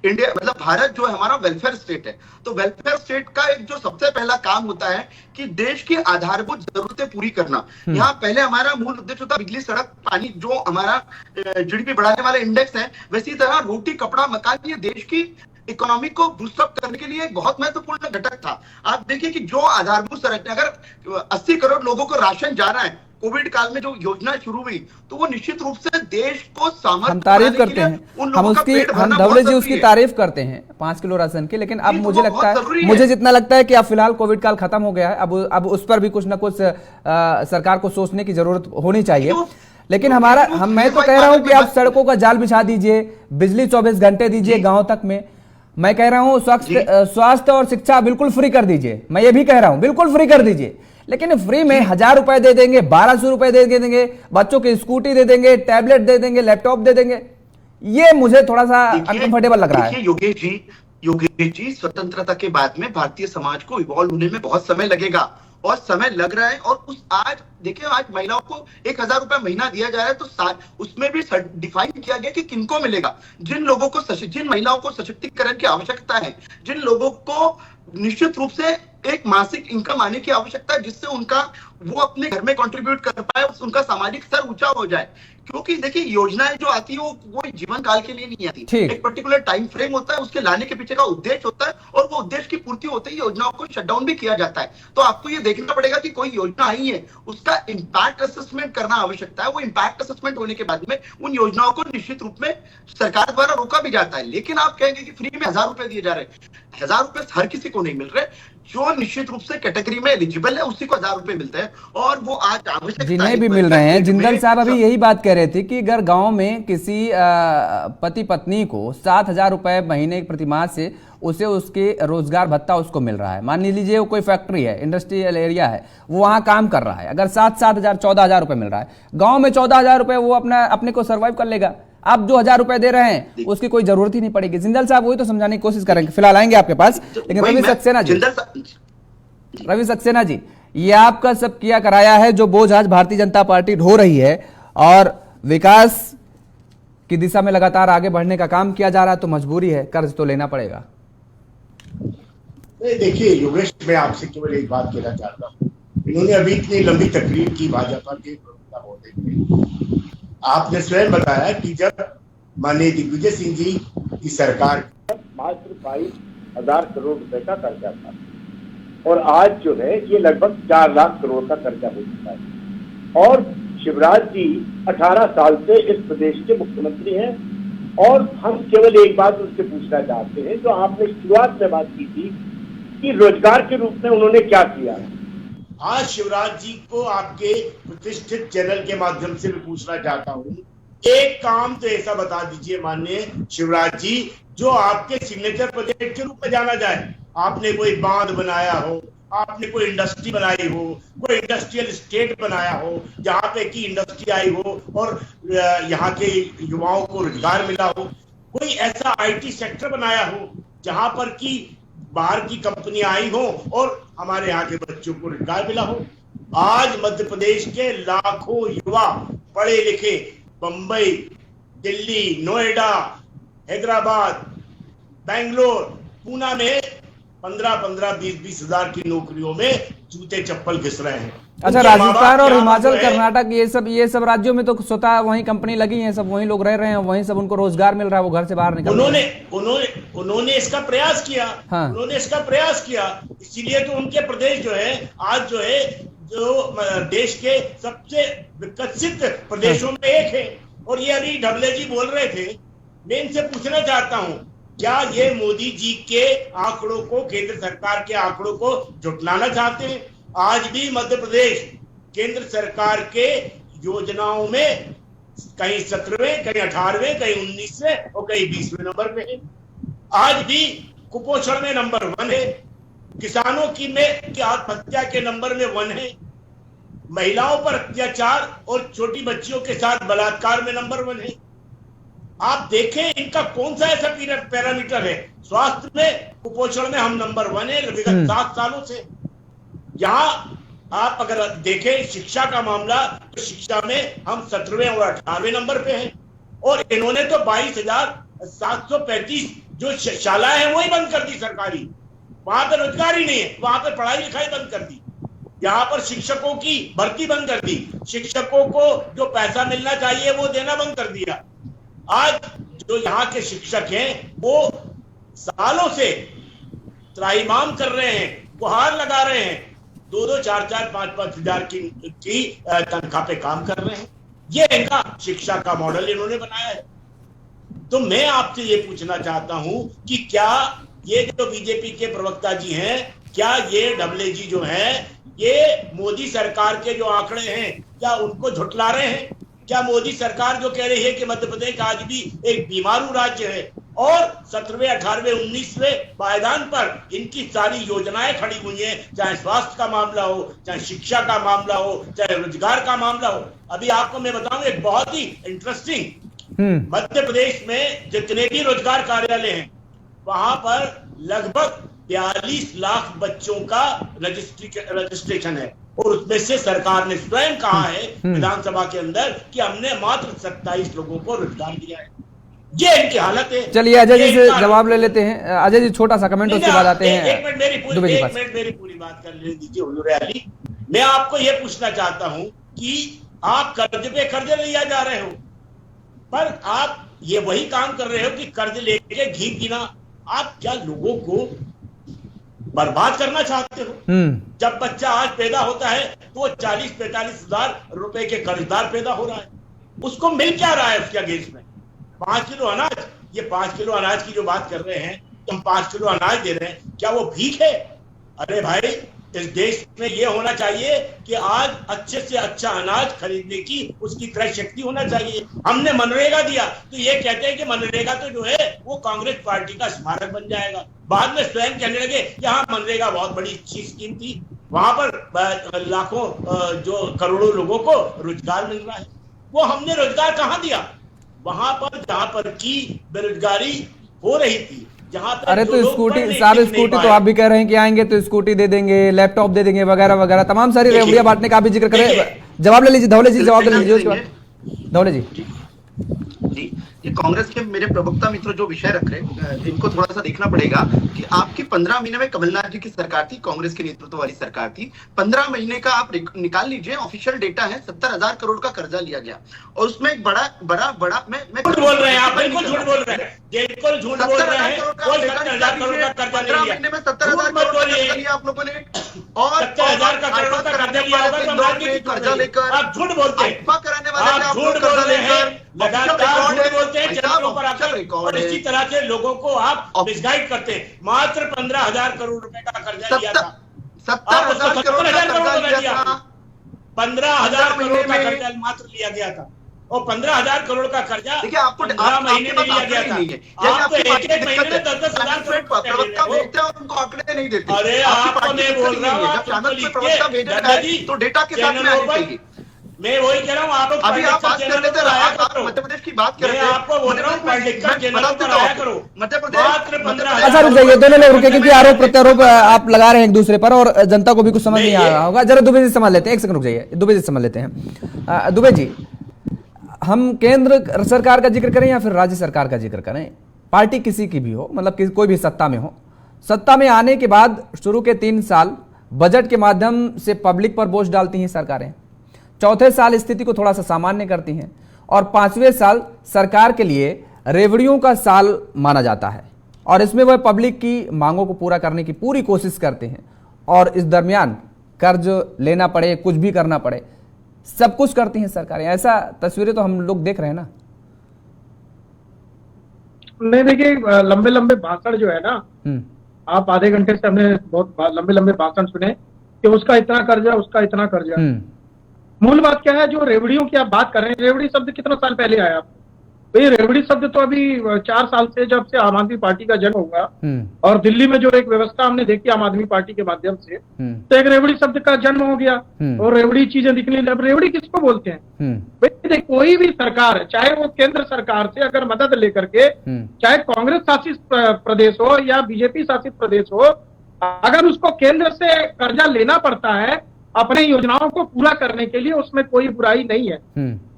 इंडिया मतलब भारत जो है हमारा वेलफेयर स्टेट है, तो वेलफेयर स्टेट का एक जो सबसे पहला काम होता है कि देश की आधारभूत जरूरतें पूरी करना। यहाँ पहले हमारा मूल उद्देश्य होता है बिजली, सड़क, पानी, जो हमारा जीडीपी बढ़ाने वाला इंडेक्स है, वैसी तरह रोटी, कपड़ा, मकान, ये देश की इकोनॉमी को बूस्ट अप करने के लिए एक बहुत महत्वपूर्ण घटक था। आप देखिए कि जो आधारभूत संरचना, अगर 80 करोड़ लोगों को राशन जा रहा है, कोविड काल में जो योजना शुरू हुई, तो वो निश्चित रूप से देश को सामर्थ्य, हम तारीफ करते हैं, हम धवले जी उसकी तारीफ करते हैं 5 किलो राशन की, लेकिन अब मुझे लगता है, मुझे जितना लगता है कि अब फिलहाल कोविड काल खत्म हो गया है, अब उस पर भी कुछ ना कुछ सरकार को सोचने की जरूरत होनी चाहिए। लेकिन मैं तो कह रहा हूं कि आप सड़कों का जाल बिछा दीजिए, बिजली 24 घंटे दीजिए गांव तक में। मैं कह रहा हूं स्वास्थ्य और शिक्षा बिल्कुल फ्री कर दीजिए, मैं ये भी कह रहा हूं बिल्कुल फ्री कर दीजिए। लेकिन फ्री में 1000 रुपए दे देंगे, 1200 रुपए दे देंगे, बच्चों की स्कूटी दे देंगे, टैबलेट दे देंगे, लैपटॉप दे देंगे, ये मुझे थोड़ा सा अनकंफर्टेबल लग रहा है। योगेश जी, स्वतंत्रता के बाद में भारतीय समाज को इवॉल्व होने में बहुत समय लगेगा, और समय लग रहा है। और आज देखिए, आज महिलाओं को 1000 रुपए महीना दिया जा रहा है, तो उसमें भी डिफाइन किया गया कि किनको मिलेगा। जिन महिलाओं को सशक्तिकरण की आवश्यकता है, जिन लोगों को निश्चित रूप से एक मासिक इनकम आने की आवश्यकता है, जिससे वो अपने घर में कंट्रीब्यूट कर पाए, उनका सामाजिक स्तर ऊंचा हो जाए। क्योंकि देखिए, योजनाएं जो आती है वो जीवन काल के लिए नहीं आती, एक पर्टिकुलर टाइम फ्रेम होता है, उसके लाने के पीछे का उद्देश्य होता है, और वो उद्देश्य की पूर्ति होते ही योजनाओं को शटडाउन भी किया जाता है। तो आपको ये देखना पड़ेगा कि कोई योजना आई है, उसका इम्पैक्ट असेसमेंट करना आवश्यकता है। वो इम्पैक्ट असेसमेंट होने के बाद में उन योजनाओं को निश्चित रूप में सरकार द्वारा रोका भी जाता है। लेकिन आप कहेंगे कि फ्री में 1000 रुपए दिए जा रहे हैं, 1000 रुपए हर किसी को नहीं मिल रहे, जो निश्चित रूप से कैटेगरी में एलिजिबल है उसी को 1000 रुपए मिलते हैं, और वो आज आवश्यक जिन्हें भी मिल रहे हैं। जिंदल साहब अभी यही बात कह रहे थे कि अगर गांव में किसी पति पत्नी को 7000 रुपए महीने प्रतिमाह से उसे उसके रोजगार भत्ता उसको मिल रहा है, मान लीजिए वो कोई फैक्ट्री है, इंडस्ट्रियल एरिया है, वो वहां काम कर रहा है, अगर 7,000 14,000 रुपए मिल रहा है, गांव में 14,000 रुपए वो अपने को सर्वाइव कर लेगा। आप जो 1000 रुपए दे रहे हैं उसकी कोई जरूरत ही नहीं पड़ेगी। जिंदल साहब वही तो समझाने की कोशिश करेंगे, फिलहाल आएंगे आपके पास। लेकिन रवि सक्सेना जी, ये आपका सब किया कराया है जो बोझ आज भारतीय जनता पार्टी ढो रही है, और विकास की दिशा में लगातार आगे बढ़ने का काम किया जा रहा है, तो मजबूरी है, कर्ज तो लेना पड़ेगा। देखिए योगेश, मैं आपसे केवल एक बात कहना चाहता हूँ, इन्होंने अभी इतनी लंबी तकरीर की भाजपा के प्रवक्ता महोदय, आपने स्वयं बताया कि जब माननीय दिग्विजय सिंह जी की सरकार मात्र 22,000 करोड़ रुपए का कर्जा था, और आज जो है ये लगभग 4 लाख करोड़ का कर्जा हो चुका है। और शिवराज जी 18 साल से इस प्रदेश के मुख्यमंत्री हैं, और हम केवल एक बात उनसे पूछना चाहते हैं, जो आपने शुरुआत में बात की थी कि रोजगार के रूप में उन्होंने क्या किया। आज शिवराज जी को आपके प्रतिष्ठित चैनल के माध्यम से भी पूछना चाहता हूँ, एक काम तो ऐसा बता दीजिए माननीय शिवराज जी, जो आपके सिग्नेचर प्रोजेक्ट के रूप में जाना जाए। आपने कोई बांध बनाया हो, आपने कोई इंडस्ट्री बनाई हो, कोई इंडस्ट्रियल स्टेट बनाया हो, जहाँ पे की इंडस्ट्री आई हो और यहाँ के युवाओं को रोजगार मिला हो, कोई ऐसा IT सेक्टर बनाया हो जहाँ पर की बाहर की कंपनियां आई हो और हमारे यहाँ के बच्चों को रोजगार मिला हो। आज मध्य प्रदेश के लाखों युवा पढ़े लिखे बंबई, दिल्ली, नोएडा, हैदराबाद, बेंगलोर, पूना में 15-15, 20-20 हजार की नौकरियों में जूते चप्पल घिस रहे हैं। अच्छा, राजस्थान और हिमाचल, कर्नाटक, ये सब राज्यों में तो स्वतः वहीं कंपनी लगी है, सब वहीं लोग रह रहे हैं, वहीं सब उनको रोजगार मिल रहा है, वो घर से बाहर निकल रहे हैं। उन्होंने इसका प्रयास किया। हाँ। उन्होंने इसका प्रयास किया, इसीलिए तो उनके प्रदेश जो है आज जो देश के सबसे विकसित प्रदेशों में एक है। और ये अभी ढबले जी बोल रहे थे, मैं इनसे पूछना चाहता हूं, क्या ये मोदी जी के आंकड़ों को, केंद्र सरकार के आंकड़ों को झुटलाना चाहते हैं? आज भी मध्य प्रदेश केंद्र सरकार के योजनाओं में कहीं 17वें, कहीं 18वें, कहीं 19वें और कहीं 20वें नंबर पे है। आज भी कुपोषण में नंबर 1 है, किसानों की आत्महत्या के नंबर में 1 है, महिलाओं पर अत्याचार और छोटी बच्चियों के साथ बलात्कार में नंबर 1 है। आप देखें इनका कौन सा ऐसा पैरामीटर है। स्वास्थ्य में, कुपोषण में हम नंबर 1 है विगत 7 सालों से। यहां आप अगर देखें शिक्षा का मामला, तो शिक्षा में हम 17वें और 18वें नंबर पे हैं, और इन्होंने तो 22,735 जो शालाएं हैं वही बंद कर दी सरकारी। वहां पर रोजगार ही नहीं है, वहां पर पढ़ाई लिखाई बंद कर दी। यहाँ पर शिक्षकों की भर्ती बंद कर दी, शिक्षकों को जो पैसा मिलना चाहिए वो देना बंद कर दिया। आज जो यहाँ के शिक्षक हैं वो सालों से त्राहिमाम कर रहे हैं, गुहार लगा रहे हैं, 2-2, 4-4, 5-5 हजार की तनख्वाह पे काम कर रहे हैं। ये इनका शिक्षा का मॉडल इन्होंने बनाया है। तो मैं आपसे ये पूछना चाहता हूं कि क्या ये जो बीजेपी के प्रवक्ता जी हैं, क्या ये ढबले जी जो हैं, ये मोदी सरकार के जो आंकड़े हैं क्या उनको झुटला रहे हैं? क्या मोदी सरकार जो कह रही है कि मध्य प्रदेश आज भी एक बीमारू राज्य है और 17वें, 18वें, 19वें पायदान पर इनकी सारी योजनाएं खड़ी हुई हैं, चाहे स्वास्थ्य का मामला हो, चाहे शिक्षा का मामला हो, चाहे रोजगार का मामला हो। अभी आपको मैं बताऊं एक बहुत ही इंटरेस्टिंग, मध्य प्रदेश में जितने भी रोजगार कार्यालय हैं वहां पर लगभग 42 लाख बच्चों का रजिस्ट्रेशन है, और उसमें से सरकार ने स्वयं कहा है विधानसभा के अंदर कि हमने मात्र 27 लोगों को रोजगार दिया है। ये इनकी हालत है। चलिए अजय जी से जवाब ले लेते हैं। अजय जी छोटा सा कमेंट, उसके बाद आते हैं। एक मिनट मेरी पूरी बात कर ले दीजिए हुजूर आली। मैं आपको ये पूछना चाहता हूं कि आप कर्ज पे कर्ज लिया जा रहे हो, पर आप ये वही काम कर रहे हो कि कर्ज लेके घी पीना। आप क्या लोगों को बर्बाद करना चाहते हो? जब बच्चा आज पैदा होता है तो वो 40-45 हजार रुपए के कर्जदार पैदा हो रहा है, उसको मिल क्या रहा है उसके अगेंस्ट में? 5 किलो अनाज, ये 5 किलो अनाज की जो बात कर रहे हैं, हम 5 किलो अनाज दे रहे हैं, क्या वो भीख है? अरे भाई, इस देश में ये होना चाहिए कि आज अच्छे से अच्छा अनाज खरीदने की उसकी क्रय शक्ति होना चाहिए। हमने मनरेगा दिया तो ये कहते हैं कि मनरेगा तो जो है वो कांग्रेस पार्टी का स्मारक बन जाएगा। बाद में स्वयं कहने लगे कि हाँ मनरेगा बहुत बड़ी अच्छी स्कीम थी, वहां पर लाखों जो करोड़ों लोगों को रोजगार मिल रहा है। वो हमने रोजगार कहाँ दिया? वहां पर जहां पर की बेरोजगारी हो रही थी, जहां पर अरे तो स्कूटी साहब, स्कूटी तो आप भी कह रहे हैं कि आएंगे तो स्कूटी दे देंगे, लैपटॉप दे देंगे वगैरह वगैरह, तमाम सारी रेवड़ियां बांटने का भी जिक्र करें। जवाब ले लीजिए धौले जी, जवाब ले लीजिए उसके बाद। धौले जी ये कांग्रेस के मेरे प्रवक्ता मित्र जो विषय रख रहे हैं इनको थोड़ा सा देखना पड़ेगा कि आपके 15 महीने में कमलनाथ जी की सरकार थी, कांग्रेस के नेतृत्व वाली सरकार थी। 15 महीने का आप निकाल लीजिए, ऑफिशियल डेटा है 70,000 करोड़ का कर्जा लिया गया, और उसमें एक बड़ा मैं झूठ बोल रहे हैं आप, बिल्कुल झूठ बोल रहे हैं, बिल्कुल झूठ बोल रहे हैं। 70,000 करोड़ का कर्जा नहीं लिया, 70,000 करोड़ का कर्जा लिया आप लोगों ने, और 70,000 करोड़ का कर्जा लिया, कर्जा लेकर आप झूठ बोलते हैं, कराने वाले आप झूठ बोल रहे हैं, लगातार झूठ बोलते हैं चैनलों पर आकर, और इसी तरह से लोगों को आप मिसगाइड करते हैं। मात्र 15,000 करोड़ रुपए का कर्जा लिया था, 70,000 करोड़ का कर्जा लिया था, 15,000 करोड़ का कर्जा मात्र लिया गया था, और 15,000 करोड़ का कर्जा देखिए आपको 15 महीने में लिया गया था। आप तो एक महीने में 10,000 प्रवक्ता भेजते हैं और उनको आंकड़े नहीं देते। अरे आपको मैं बोल रहा हूँ, आप प्रवक्ता भेजेगा तो डेटा के साथ में आनी चाहिए। मैं वही कह रहा हूँ, आप अभी आप बात कर लेते हैं, मध्य प्रदेश की बात कर रहे हैं, आपको बोल रहा हूँ मध्य प्रदेश। अच्छा रुक जाइए, दोनों लोग रुके, क्योंकि आरोप प्रत्यारोप आप लगा रहे हैं एक दूसरे पर और जनता को भी कुछ समझ नहीं आ रहा होगा। जरा दुबे जी समझ लेते हैं, एक सेकंड रुक जाइए, दुबे जी समझ लेते हैं। दुबे जी, हम केंद्र सरकार का जिक्र करें या फिर राज्य सरकार का जिक्र करें, पार्टी किसी की भी हो, मतलब कोई भी सत्ता में हो, सत्ता में आने के बाद शुरू के 3 साल बजट के माध्यम से पब्लिक पर बोझ डालती हैं सरकारें, चौथे साल स्थिति को थोड़ा सा सामान्य करती हैं, और 5वें साल सरकार के लिए रेवड़ियों का साल माना जाता है, और इसमें वह पब्लिक की मांगों को पूरा करने की पूरी कोशिश करते हैं, और इस दरमियान कर्ज लेना पड़े, कुछ भी करना पड़े, सब कुछ करती हैं सरकारें। ऐसा तस्वीरें तो हम लोग देख रहे हैं ना। नहीं देखिए, लंबे लंबे भाषण जो है ना, आप आधे घंटे से हमने बहुत लंबे लंबे भाषण सुने कि उसका इतना कर्जा, उसका इतना कर्जा। मूल बात क्या है, जो रेवड़ियों की आप बात कर रहे हैं, रेवड़ी शब्द कितना साल पहले आया? तो ये रेवड़ी शब्द तो अभी 4 साल से, जब से आम आदमी पार्टी का जन्म हुआ और दिल्ली में जो एक व्यवस्था हमने देखी आम आदमी पार्टी के माध्यम से, तो एक रेवड़ी शब्द का जन्म हो गया और रेवड़ी चीजें दिखने लगी। अब रेवड़ी किसको बोलते हैं? भाई कोई भी सरकार है, चाहे वो केंद्र सरकार से अगर मदद लेकर के, चाहे कांग्रेस शासित प्रदेश हो या बीजेपी शासित प्रदेश हो, अगर उसको केंद्र से कर्जा लेना पड़ता है अपने योजनाओं को पूरा करने के लिए, उसमें कोई बुराई नहीं है।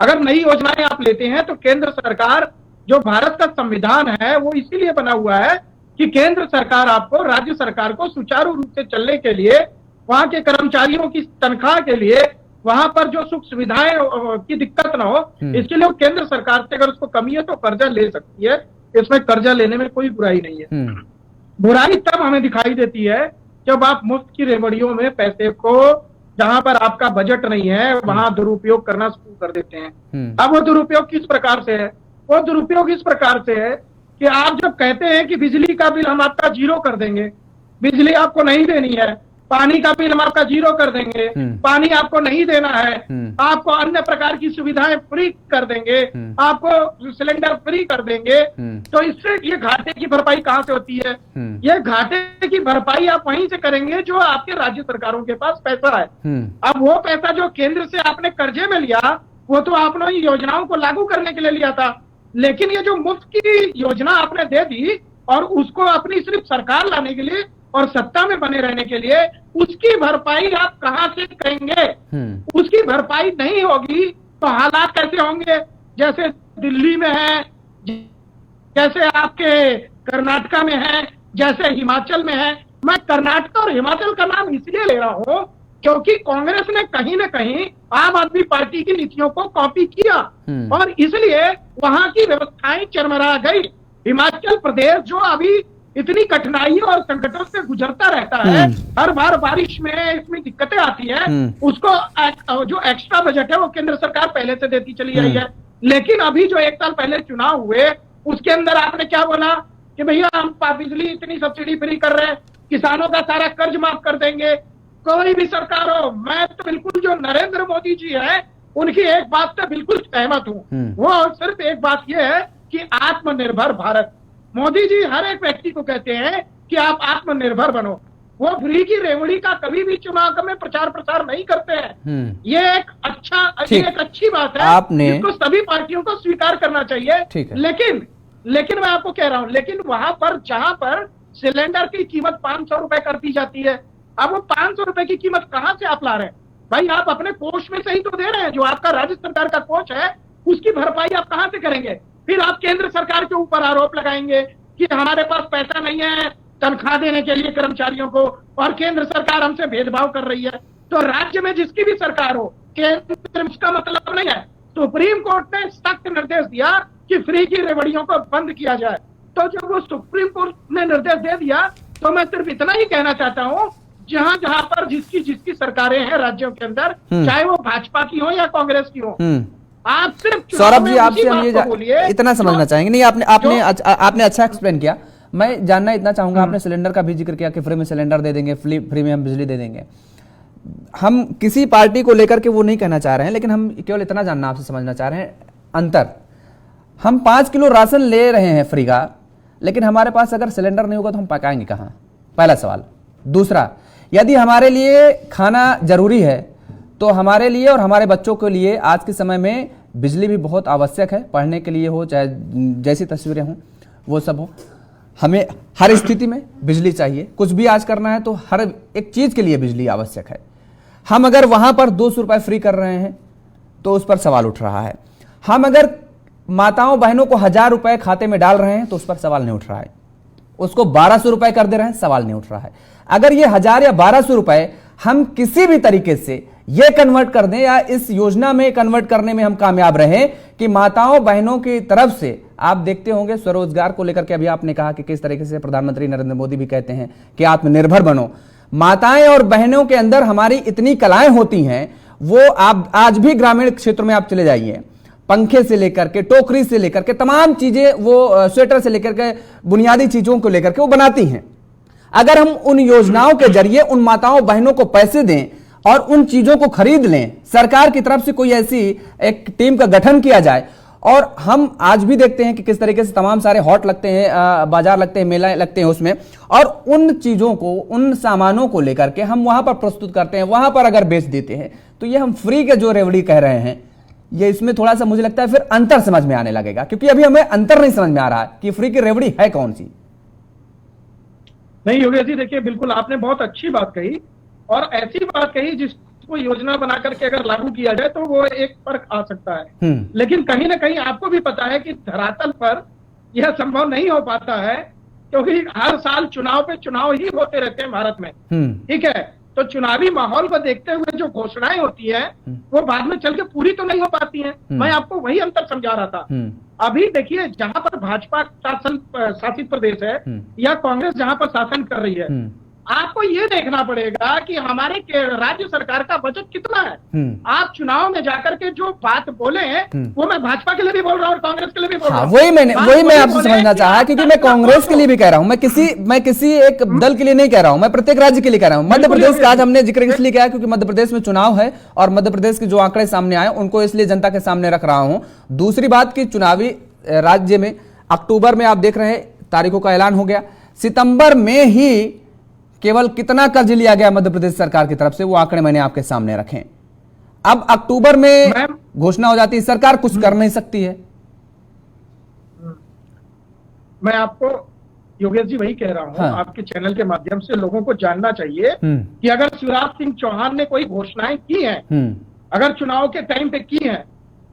अगर नई योजनाएं आप लेते हैं तो केंद्र सरकार, जो भारत का संविधान है वो इसीलिए बना हुआ है कि केंद्र सरकार आपको, राज्य सरकार को सुचारू रूप से चलने के लिए, वहां के कर्मचारियों की तनख्वाह के लिए, वहां पर जो सुख सुविधाएं की दिक्कत ना हो, इसके लिए वो केंद्र सरकार से अगर उसको कमी है तो कर्जा ले सकती है। इसमें कर्जा लेने में कोई बुराई नहीं है। बुराई तब हमें दिखाई देती है जब आप मुफ्त की रेवड़ियों में पैसे को, जहां पर आपका बजट नहीं है, वहां दुरुपयोग करना शुरू कर देते हैं। अब वो दुरुपयोग किस प्रकार से है? वो दुरुपयोग इस प्रकार से है कि आप जब कहते हैं कि बिजली का बिल हम आपका 0 कर देंगे, बिजली आपको नहीं देनी है, पानी का बिल हम आपका 0 कर देंगे, पानी आपको नहीं देना है, आपको अन्य प्रकार की सुविधाएं फ्री कर देंगे, आपको सिलेंडर फ्री कर देंगे, तो इससे ये घाटे की भरपाई कहां से होती है? ये घाटे की भरपाई आप वहीं से करेंगे जो आपके राज्य सरकारों के पास पैसा है। अब वो पैसा जो केंद्र से आपने कर्जे में लिया, वो तो आपने योजनाओं को लागू करने के लिए लिया था, लेकिन ये जो मुफ्त की योजना आपने दे दी और उसको अपनी सिर्फ सरकार लाने के लिए और सत्ता में बने रहने के लिए, उसकी भरपाई आप कहां से करेंगे? उसकी भरपाई नहीं होगी तो हालात कैसे होंगे? जैसे दिल्ली में है, जैसे आपके कर्नाटका में है, जैसे हिमाचल में है। मैं कर्नाटक और हिमाचल का नाम इसलिए ले रहा हूं क्योंकि कांग्रेस ने कहीं ना कहीं आम आदमी पार्टी की नीतियों को कॉपी किया और इसलिए वहां की व्यवस्थाएं चरमरा गई। हिमाचल प्रदेश जो अभी इतनी कठिनाइयों और संकटों से गुजरता रहता है, हर बार बारिश में इसमें दिक्कतें आती है, उसको जो एक्स्ट्रा बजट है वो केंद्र सरकार पहले से देती चली आई है। लेकिन अभी जो 1 साल पहले चुनाव हुए, उसके अंदर आपने क्या बोला कि भैया हम बिजली इतनी सब्सिडी फ्री कर रहे हैं, किसानों का सारा कर्ज माफ कर देंगे। कोई भी सरकार हो, मैं तो बिल्कुल जो नरेंद्र मोदी जी है उनकी एक बात से बिल्कुल सहमत हूँ। वो सिर्फ एक बात ये है कि आत्मनिर्भर भारत। मोदी जी हर एक व्यक्ति को कहते हैं कि आप आत्मनिर्भर बनो। वो फ्री की रेवड़ी का कभी भी चुनाव में प्रचार प्रसार नहीं करते हैं। ये एक अच्छी बात है, इसको सभी पार्टियों को स्वीकार करना चाहिए। लेकिन मैं आपको कह रहा हूं, लेकिन वहां पर जहां पर सिलेंडर की कीमत 500 रुपए कर दी जाती है, अब वो 500 रुपए की कीमत कहां से आप ला रहे हैं? भाई आप अपने कोष में से ही तो दे रहे हैं, जो आपका राज्य सरकार का कोष है उसकी भरपाई आप कहां से करेंगे? फिर आप केंद्र सरकार के ऊपर आरोप लगाएंगे कि हमारे पास पैसा नहीं है तनख्वाह देने के लिए कर्मचारियों को और केंद्र सरकार हमसे भेदभाव कर रही है। तो राज्य में जिसकी भी सरकार हो, केंद्र उसका मतलब नहीं है। सुप्रीम कोर्ट ने सख्त निर्देश दिया कि फ्री की रेवड़ियों को बंद किया जाए। तो जब वो सुप्रीम कोर्ट ने निर्देश दे दिया तो मैं सिर्फ इतना ही कहना चाहता हूँ, जहां जहां पर जिसकी सरकारें हैं राज्यों के अंदर, चाहे वो भाजपा की हो या कांग्रेस की हो, आप सिर्फ सौरभ जी आपसे हम ये इतना समझना चाहेंगे। नहीं, आपने अच्छा एक्सप्लेन किया। मैं जानना इतना चाहूंगा, आपने सिलेंडर का भी जिक्र किया कि फ्री में सिलेंडर दे देंगे, फ्री में हम बिजली दे देंगे। हम किसी पार्टी को लेकर के वो नहीं कहना चाह रहे हैं, लेकिन हम केवल इतना जानना आपसे समझना चाह रहे हैं अंतर। हम 5 किलो राशन ले रहे हैं फ्री का, लेकिन हमारे पास अगर सिलेंडर नहीं होगा तो हम पकाएंगे कहाँ? पहला सवाल। दूसरा, यदि हमारे लिए खाना जरूरी है तो हमारे लिए और हमारे बच्चों के लिए आज के समय में बिजली भी बहुत आवश्यक है, पढ़ने के लिए हो, चाहे जैसी तस्वीरें हों वो सब हो। हमें हर स्थिति में बिजली चाहिए, कुछ भी आज करना है तो हर एक चीज के लिए बिजली आवश्यक है। हम अगर वहां पर 200 रुपए फ्री कर रहे हैं तो उस पर सवाल उठ रहा है। हम अगर माताओं बहनों को 1000 रुपए खाते में डाल रहे हैं तो उस पर सवाल नहीं उठ रहा है। उसको 1200 रुपए कर दे रहे हैं, सवाल नहीं उठ रहा है। अगर ये 1000 या 1200 रुपए हम किसी भी तरीके से ये कन्वर्ट कर दें या इस योजना में कन्वर्ट करने में हम कामयाब रहे कि माताओं बहनों की तरफ से, आप देखते होंगे स्वरोजगार को लेकर के अभी आपने कहा कि किस तरीके से प्रधानमंत्री नरेंद्र मोदी भी कहते हैं कि आत्मनिर्भर बनो। माताएं और बहनों के अंदर हमारी इतनी कलाएं होती हैं, वो आप आज भी ग्रामीण क्षेत्रों में आप चले जाइए, पंखे से लेकर के, टोकरी से लेकर के, तमाम चीजें वो स्वेटर से लेकर के, बुनियादी चीजों को लेकर के वो बनाती हैं। अगर हम उन योजनाओं के जरिए उन माताओं बहनों को पैसे दें और उन चीजों को खरीद लें, सरकार की तरफ से कोई ऐसी एक टीम का गठन किया जाए, और हम आज भी देखते हैं कि किस तरीके से तमाम सारे हॉट लगते हैं, बाजार लगते हैं, मेला लगते हैं उसमें, और उन चीजों को, उन सामानों को लेकर के हम वहां पर प्रस्तुत करते हैं, वहां पर अगर बेच देते हैं, तो ये हम फ्री के जो रेवड़ी कह रहे हैं, ये इसमें थोड़ा सा मुझे लगता है फिर अंतर समझ में आने लगेगा, क्योंकि अभी हमें अंतर नहीं समझ में आ रहा है कि फ्री की रेवड़ी है कौन सी। नहीं योगेश जी, देखिए बिल्कुल आपने बहुत अच्छी बात कही, और ऐसी बात कही जिसको योजना बना करके अगर लागू किया जाए तो वो एक फर्क आ सकता है। लेकिन कहीं ना कहीं आपको भी पता है कि धरातल पर यह संभव नहीं हो पाता है, क्योंकि हर साल चुनाव पे चुनाव ही होते रहते हैं भारत में। ठीक है, तो चुनावी माहौल को देखते हुए जो घोषणाएं होती है वो बाद में चल के पूरी तो नहीं हो पाती हैं। मैं आपको वही अंतर समझा रहा था। अभी देखिए, जहां पर भाजपा शासित प्रदेश है या कांग्रेस जहां पर शासन कर रही है, आपको ये देखना पड़ेगा कि हमारे राज्य सरकार का बजट कितना है। आप चुनाव में जाकर के जो बात बोले हैं वो मैं भाजपा के लिए भी बोल रहा हूँ और कांग्रेस के लिए भी बोल रहा हूँ। वही मैं आपसे समझना चाहा, क्योंकि मैं कांग्रेस के लिए भी कह रहा हूँ, मैं किसी एक दल के लिए नहीं कह रहा हूँ, मैं प्रत्येक राज्य के लिए कह रहा हूँ। मध्य प्रदेश का आज हमने जिक्र इसलिए किया क्योंकि मध्य प्रदेश में चुनाव है और मध्य प्रदेश के जो आंकड़े सामने आए उनको इसलिए जनता के सामने रख रहा हूं। दूसरी बात की, चुनावी राज्य में अक्टूबर में आप देख रहे हैं तारीखों का ऐलान हो गया, सितंबर में ही केवल कितना कर्ज लिया गया मध्य प्रदेश सरकार की तरफ से, वो आंकड़े मैंने आपके सामने रखे। अब अक्टूबर में घोषणा हो जाती है, सरकार कुछ कर नहीं सकती है। मैं आपको योगेश जी वही कह रहा हूँ, हाँ। आपके चैनल के माध्यम से लोगों को जानना चाहिए कि अगर शिवराज सिंह चौहान ने कोई घोषणाएं की हैं, अगर चुनाव के टाइम पे की हैं,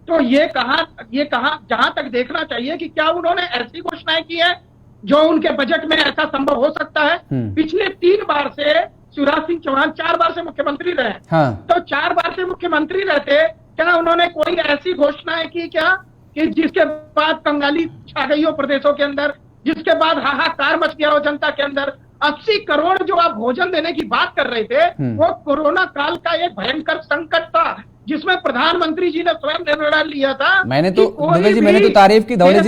तो ये कहा जहां तक देखना चाहिए कि क्या उन्होंने ऐसी घोषणाएं की है जो उनके बजट में ऐसा संभव हो सकता है। पिछले 3 बार से शिवराज सिंह चौहान 4 बार से मुख्यमंत्री रहे, हाँ। तो 4 बार से मुख्यमंत्री रहते, क्या उन्होंने कोई ऐसी घोषणाएं की क्या कि जिसके बाद कंगाली छा गई हो प्रदेशों के अंदर, जिसके बाद हाहाकार मच गया हो जनता के अंदर। 80 करोड़ जो आप भोजन देने की बात कर रहे थे, वो कोरोना काल का एक भयंकर संकट था जिसमें प्रधानमंत्री जी ने स्वयं निर्णय लिया था। मैंने तो धौले जी मैंने तो तारीफ की, धौले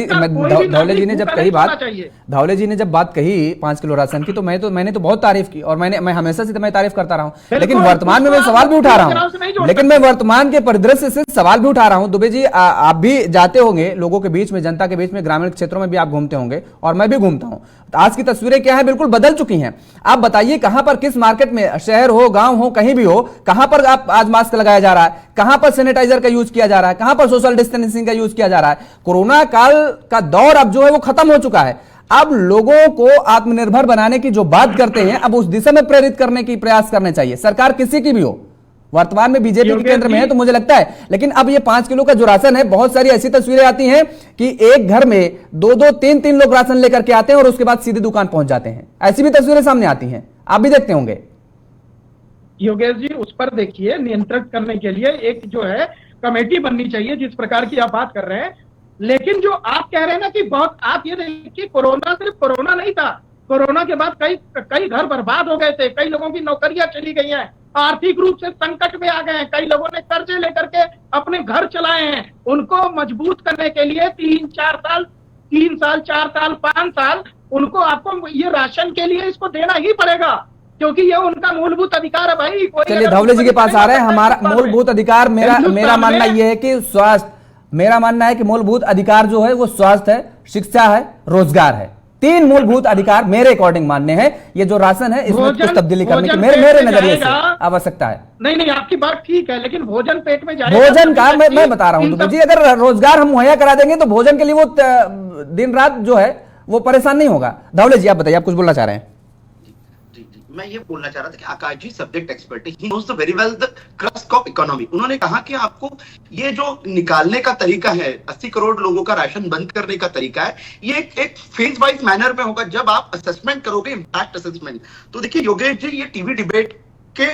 जी ने जब कही बात, धौले जी ने जब बात कही 5 किलो राशन की, तो मैंने तो बहुत तारीफ की, और मैं हमेशा से मैं तारीफ करता रहा हूं। लेकिन वर्तमान में मैं सवाल भी उठा रहा हूं, लेकिन मैं वर्तमान के परिदृश्य से सवाल भी उठा रहा हूं। दुबे जी, आप भी जाते होंगे लोगों के बीच में, जनता के बीच में, ग्रामीण क्षेत्रों में भी आप घूमते होंगे और मैं भी घूमता हूं। आज की तस्वीरें क्या है, बिल्कुल बदल चुकी हैं। आप बताइए, कहां पर, किस मार्केट में, शहर हो, गांव हो, कहीं भी हो, कहां पर आप आज मास्क लगाया जा रहा है, कहां पर सैनिटाइजर का यूज किया जा रहा है, कहां पर सोशल डिस्टेंसिंग का यूज किया जा रहा है। कोरोना काल का दौर अब जो है वो खत्म हो चुका है। अब लोगों को आत्मनिर्भर बनाने की जो बात करते हैं, अब उस दिशा में प्रेरित करने की प्रयास करने चाहिए, सरकार किसी की भी हो। वर्तमान में बीजेपी के केंद्र में है तो मुझे लगता है, लेकिन अब ये 5 किलो का जो राशन है, बहुत सारी ऐसी तस्वीरें आती हैं कि एक घर में 2-2, 3-3 लोग राशन लेकर के आते हैं और उसके बाद सीधे दुकान पहुंच जाते हैं। ऐसी भी तस्वीरें सामने आती हैं, आप भी देखते होंगे। योगेश जी, उस पर देखिए, नियंत्रित करने के लिए एक जो है कमेटी बननी चाहिए, जिस प्रकार की आप बात कर रहे हैं। लेकिन जो आप कह रहे हैं ना कि बहुत, आप ये देखिए, कोरोना सिर्फ कोरोना नहीं था, कोरोना के बाद कई घर बर्बाद हो गए थे, कई लोगों की नौकरियां चली गई हैं, आर्थिक रूप से संकट में आ गए हैं, कई लोगों ने कर्जे लेकर के अपने घर चलाए हैं। उनको मजबूत करने के लिए 3 साल, 4 साल, 5 साल उनको, आपको ये राशन के लिए इसको देना ही पड़ेगा, क्योंकि ये उनका मूलभूत अधिकार है भाई। चलिए, धौले जी के पास आ रहे हैं। हमारा मूलभूत अधिकार, मेरा मानना यह है कि स्वास्थ्य, मेरा मानना है कि मूलभूत अधिकार जो है वो स्वास्थ्य है, शिक्षा है, रोजगार है। 3 मूलभूत अधिकार मेरे अकॉर्डिंग मानने हैं। ये जो राशन है, इसमें कुछ तब्दीली करने की मेरे नजरिए से आवश्यकता है। नहीं, आपकी बात ठीक है, लेकिन भोजन पेट में जाएगा। भोजन का मैं बता रहा हूं जी, अगर रोजगार हम मुहैया करा देंगे तो भोजन के लिए वो दिन रात जो है वो परेशान नहीं होगा। धौले जी, आप बताइए, आप कुछ बोलना चाह रहे हैं? मैं ये बोलना चाह रहा था कि आकाश जी सब्जेक्ट एक्सपर्ट है, he knows the very well the crust of economy. उन्होंने कहा कि आपको ये जो निकालने का तरीका है, 80 करोड़ लोगों का राशन बंद करने का तरीका है, ये एक फेज वाइज मैनर में होगा। जब आप असेसमेंट करोगे, इम्पैक्ट असेसमेंट, तो देखिए योगेश जी, ये टीवी डिबेट के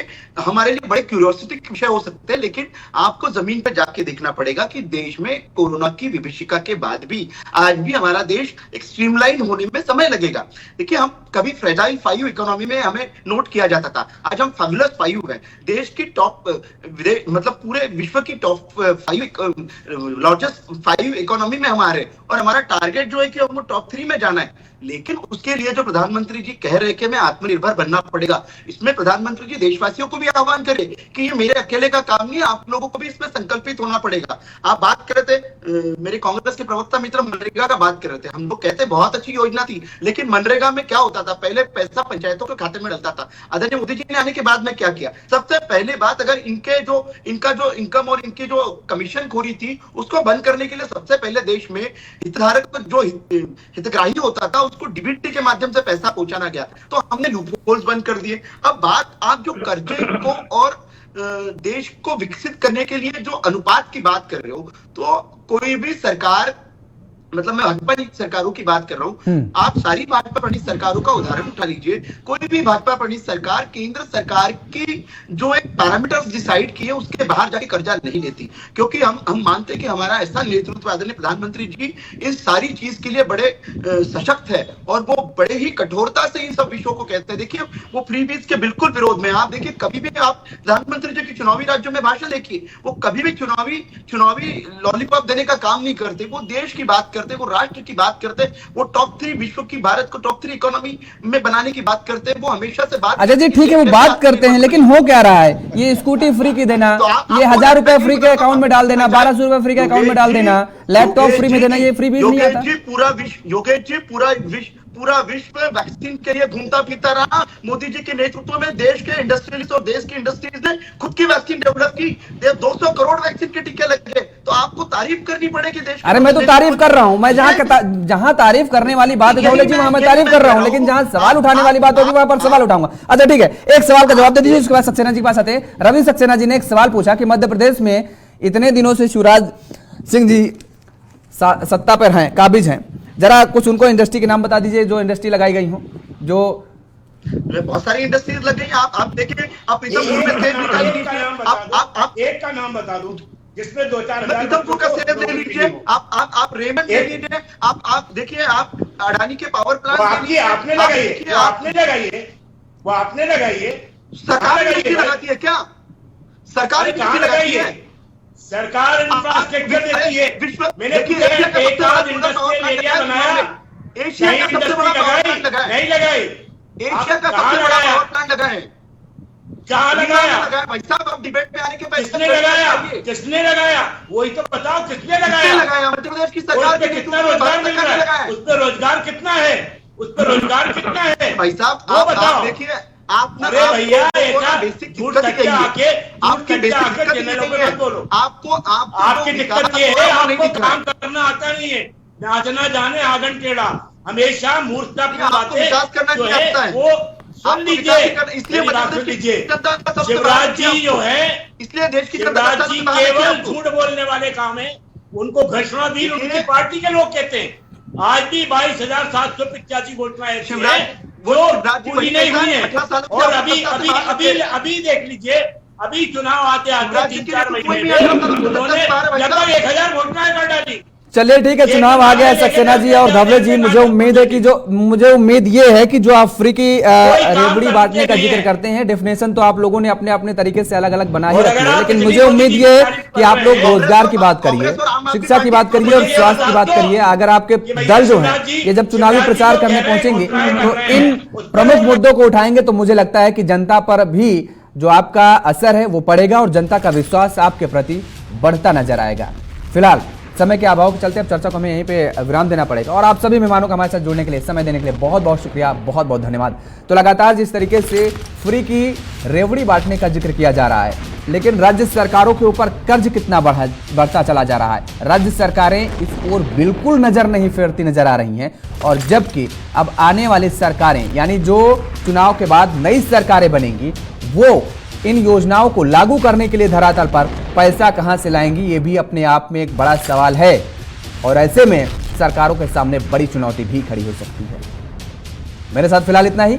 हमारे लिए बड़े क्यूरियोसिटी के विषय हो सकते हैं, लेकिन आपको जमीन पर जाके देखना पड़ेगा कि देश में कोरोना की विभीषिका के बाद भी आज भी हमारा देश एक स्ट्रीमलाइन होने में समय लगेगा। देखिए, हम कभी फ्रेजाइल 5 इकोनॉमी में हमें नोट किया जाता था, आज हम फैबुलस 5 है। देश की टॉप मतलब पूरे विश्व की टॉप 5 लार्जेस्ट 5 इकोनॉमी में हमारे, और हमारा टारगेट जो है कि हम टॉप 3 में जाना है। लेकिन उसके लिए जो प्रधानमंत्री जी कह रहे हैं कि हमें आत्मनिर्भर बनना पड़ेगा, इसमें प्रधानमंत्री जी देशवासियों को भी आह्वान करें कि ये मेरे अकेले का काम नहीं है, आप लोगों को भी इसमें संकल्पित होना पड़ेगा। आप बात कर रहे थे, मेरे कांग्रेस के प्रवक्ता मित्र मनरेगा का बात कर रहे थे, हम लोग कहते बहुत अच्छी योजना थी, लेकिन मनरेगा में क्या होता था, पहले पैसा पंचायतों के खाते में डलता था। आदरणीय मोदी जी ने आने के बाद में क्या किया, सबसे पहले बात, अगर इनका जो इनकम और इनकी जो कमीशन खोरी थी उसको बंद करने के लिए सबसे पहले देश में हितधारक जो हितग्राही होता था उसको डीबीटी के माध्यम से पैसा पहुंचाना गया, तो हमने लूपहोल्स बंद कर दिए। अब बात आप जो कर्जे को और देश को विकसित करने के लिए जो अनुपात की बात कर रहे हो, तो कोई भी सरकार, मतलब मैं भाजपा सरकारों की बात कर रहा हूं, आप सारी भाजपा प्रणीत सरकारों का उदाहरण उठा लीजिए, कोई भी भाजपा प्रणीत सरकार केंद्र सरकार की जो एक पैरामीटर्स डिसाइड किए उसके बाहर जाके कर्जा नहीं लेती, क्योंकि हम मानते हैं कि हमारा ऐसा नेतृत्व आदरणीय प्रधानमंत्री जी इस सारी चीज के लिए बड़े सशक्त है और वो बड़े ही कठोरता से इन सब विषयों को कहते हैं। देखिए, वो फ्री बीज के बिल्कुल विरोध में। आप देखिए, कभी भी आप प्रधानमंत्री जी की चुनावी राज्यों में भाषण देखिए, वो कभी भी चुनावी लॉलीपॉप देने का काम नहीं करते, वो देश की बात करते, वो राष्ट्र की बात करते, वो टॉप 3 विश्व की, भारत को टॉप 3 इकोनॉमी में बनाने की बात करते हैं, वो हमेशा से बात। अच्छा जी, ठीक है, वो बात करते हैं, लेकिन हो क्या रहा है? ये स्कूटी फ्री की देना, ये 1000 रुपए फ्री के अकाउंट में डाल देना, 1200 रुपए फ्री के अकाउंट में डाल देना, लैपटॉप फ्री में देना, ये फ्री बीज नहीं आता। योगेश जी, पूरा विश्व वैक्सीन के लिए घूमता फिरता रहा। मोदी जी के नेतृत्व में देश के इंडस्ट्रियलिस्ट और देश की इंडस्ट्रीज ने खुद की वैक्सीन डेवलप की, 200 करोड़ वैक्सीन के टीके लगे, तो आपको तारीफ करनी पड़ेगी देश। अरे मैं तो तारीफ कर रहा हूं, मैं जहां तारीफ करने वाली बात है जी वहां मैं तारीफ कर रहा हूं, लेकिन जहां सवाल उठाने वाली बात होगी वहां पर सवाल उठाऊंगा। अच्छा ठीक है, एक सवाल का जवाब दे दीजिए, उसके बाद सक्सेना जी के पास आते हैं। रवि सक्सेना जी ने एक सवाल पूछा कि मध्य प्रदेश में इतने दिनों से शिवराज सिंह जी सत्ता पर हैं, काबिज हैं, जरा कुछ उनको इंडस्ट्री के नाम बता दीजिए जो इंडस्ट्री लगाई गई हो। जो बहुत सारी इंडस्ट्रीज लग गई, आप देखिए, आप पीतमपुर में सेब निकाल लीजिए, आप एक का नाम बता दूं जिसमें 2-4 पीतमपुर का सेब ले लीजिए, आप रेमंड ले लीजिए, आप देखिए, आप अडानी के पावर प्लांट आपने लगाई है, सरकार लगाती है क्या? सरकार लगाती है, सरकार इंफ्रास्ट्रक्चर देती है। मैंने एक आध इंडस्ट्रियल एरिया बनाया, एशिया का सबसे बड़ा पावर प्लांट लगा है, नहीं लगाई, एशिया का सबसे बड़ा पावर प्लांट लगा है, कहाँ लगाया? भाई साहब, अब डिबेट में आने के पहले किसने लगाया? वही तो बताओ, किसने लगाया? मध्य प्रदेश की सरकार के कितना रोजगार मिल रहा है? उस पर रोजगार कितना है? भाई साहब, वो बताओ। देखिए, अरे भैया, बेसिक दिक्कत आपकी दिक्कत ये है, आपको काम करना आता नहीं है, नाचना जाने आंगन टेढ़ा, हमेशा मूर्खता की बातें जो है वो सुन लीजिए। इसलिए शिवराज जी जो है, इसलिए देश की शिवराज जी केवल झूठ बोलने वाले काम है, उनको घोषणावीर उनकी पार्टी के लोग कहते हैं। आज भी 22,785 घोषणाएं वो पूरी नहीं हुई है, और अभी देख लीजिए, अभी चुनाव आते 3-4 महीने में उन्होंने लगभग 1000 घोषणाएं कर डाली। चलिए ठीक है, चुनाव आ गया है सक्सेना जी और धवले जी, मुझे उम्मीद ये है कि जो आप फ्री की रेवड़ी बांटने का जिक्र करते हैं, डेफिनेशन तो आप लोगों ने अपने अपने तरीके से अलग अलग बना ही रखी है, लेकिन मुझे उम्मीद ये है कि आप लोग रोजगार की बात करिए, शिक्षा की बात करिए और स्वास्थ्य की बात करिए। अगर आपके दल जो है ये जब चुनावी प्रचार करने पहुंचेंगे तो इन प्रमुख मुद्दों को उठाएंगे, तो मुझे लगता है कि जनता पर भी जो आपका असर है वो पड़ेगा और जनता का विश्वास आपके प्रति बढ़ता नजर आएगा। फिलहाल समय के अभाव के चलते अब चर्चा को हमें यहीं पे विराम देना पड़ेगा, और आप सभी मेहमानों का हमारे साथ जुड़ने के लिए, समय देने के लिए बहुत बहुत शुक्रिया, बहुत बहुत धन्यवाद। तो लगातार जिस तरीके से फ्री की रेवड़ी बांटने का जिक्र किया जा रहा है, लेकिन राज्य सरकारों के ऊपर कर्ज कितना बढ़ता चला जा रहा है, राज्य सरकारें इस ओर बिल्कुल नजर नहीं फेरती नजर आ रही हैं, और जबकि अब आने वाली सरकारें, यानी जो चुनाव के बाद नई सरकारें बनेंगी, वो इन योजनाओं को लागू करने के लिए धरातल पर पैसा कहां से लाएंगी, ये भी अपने आप में एक बड़ा सवाल है, और ऐसे में सरकारों के सामने बड़ी चुनौती भी खड़ी हो सकती है। मेरे साथ फिलहाल इतना ही।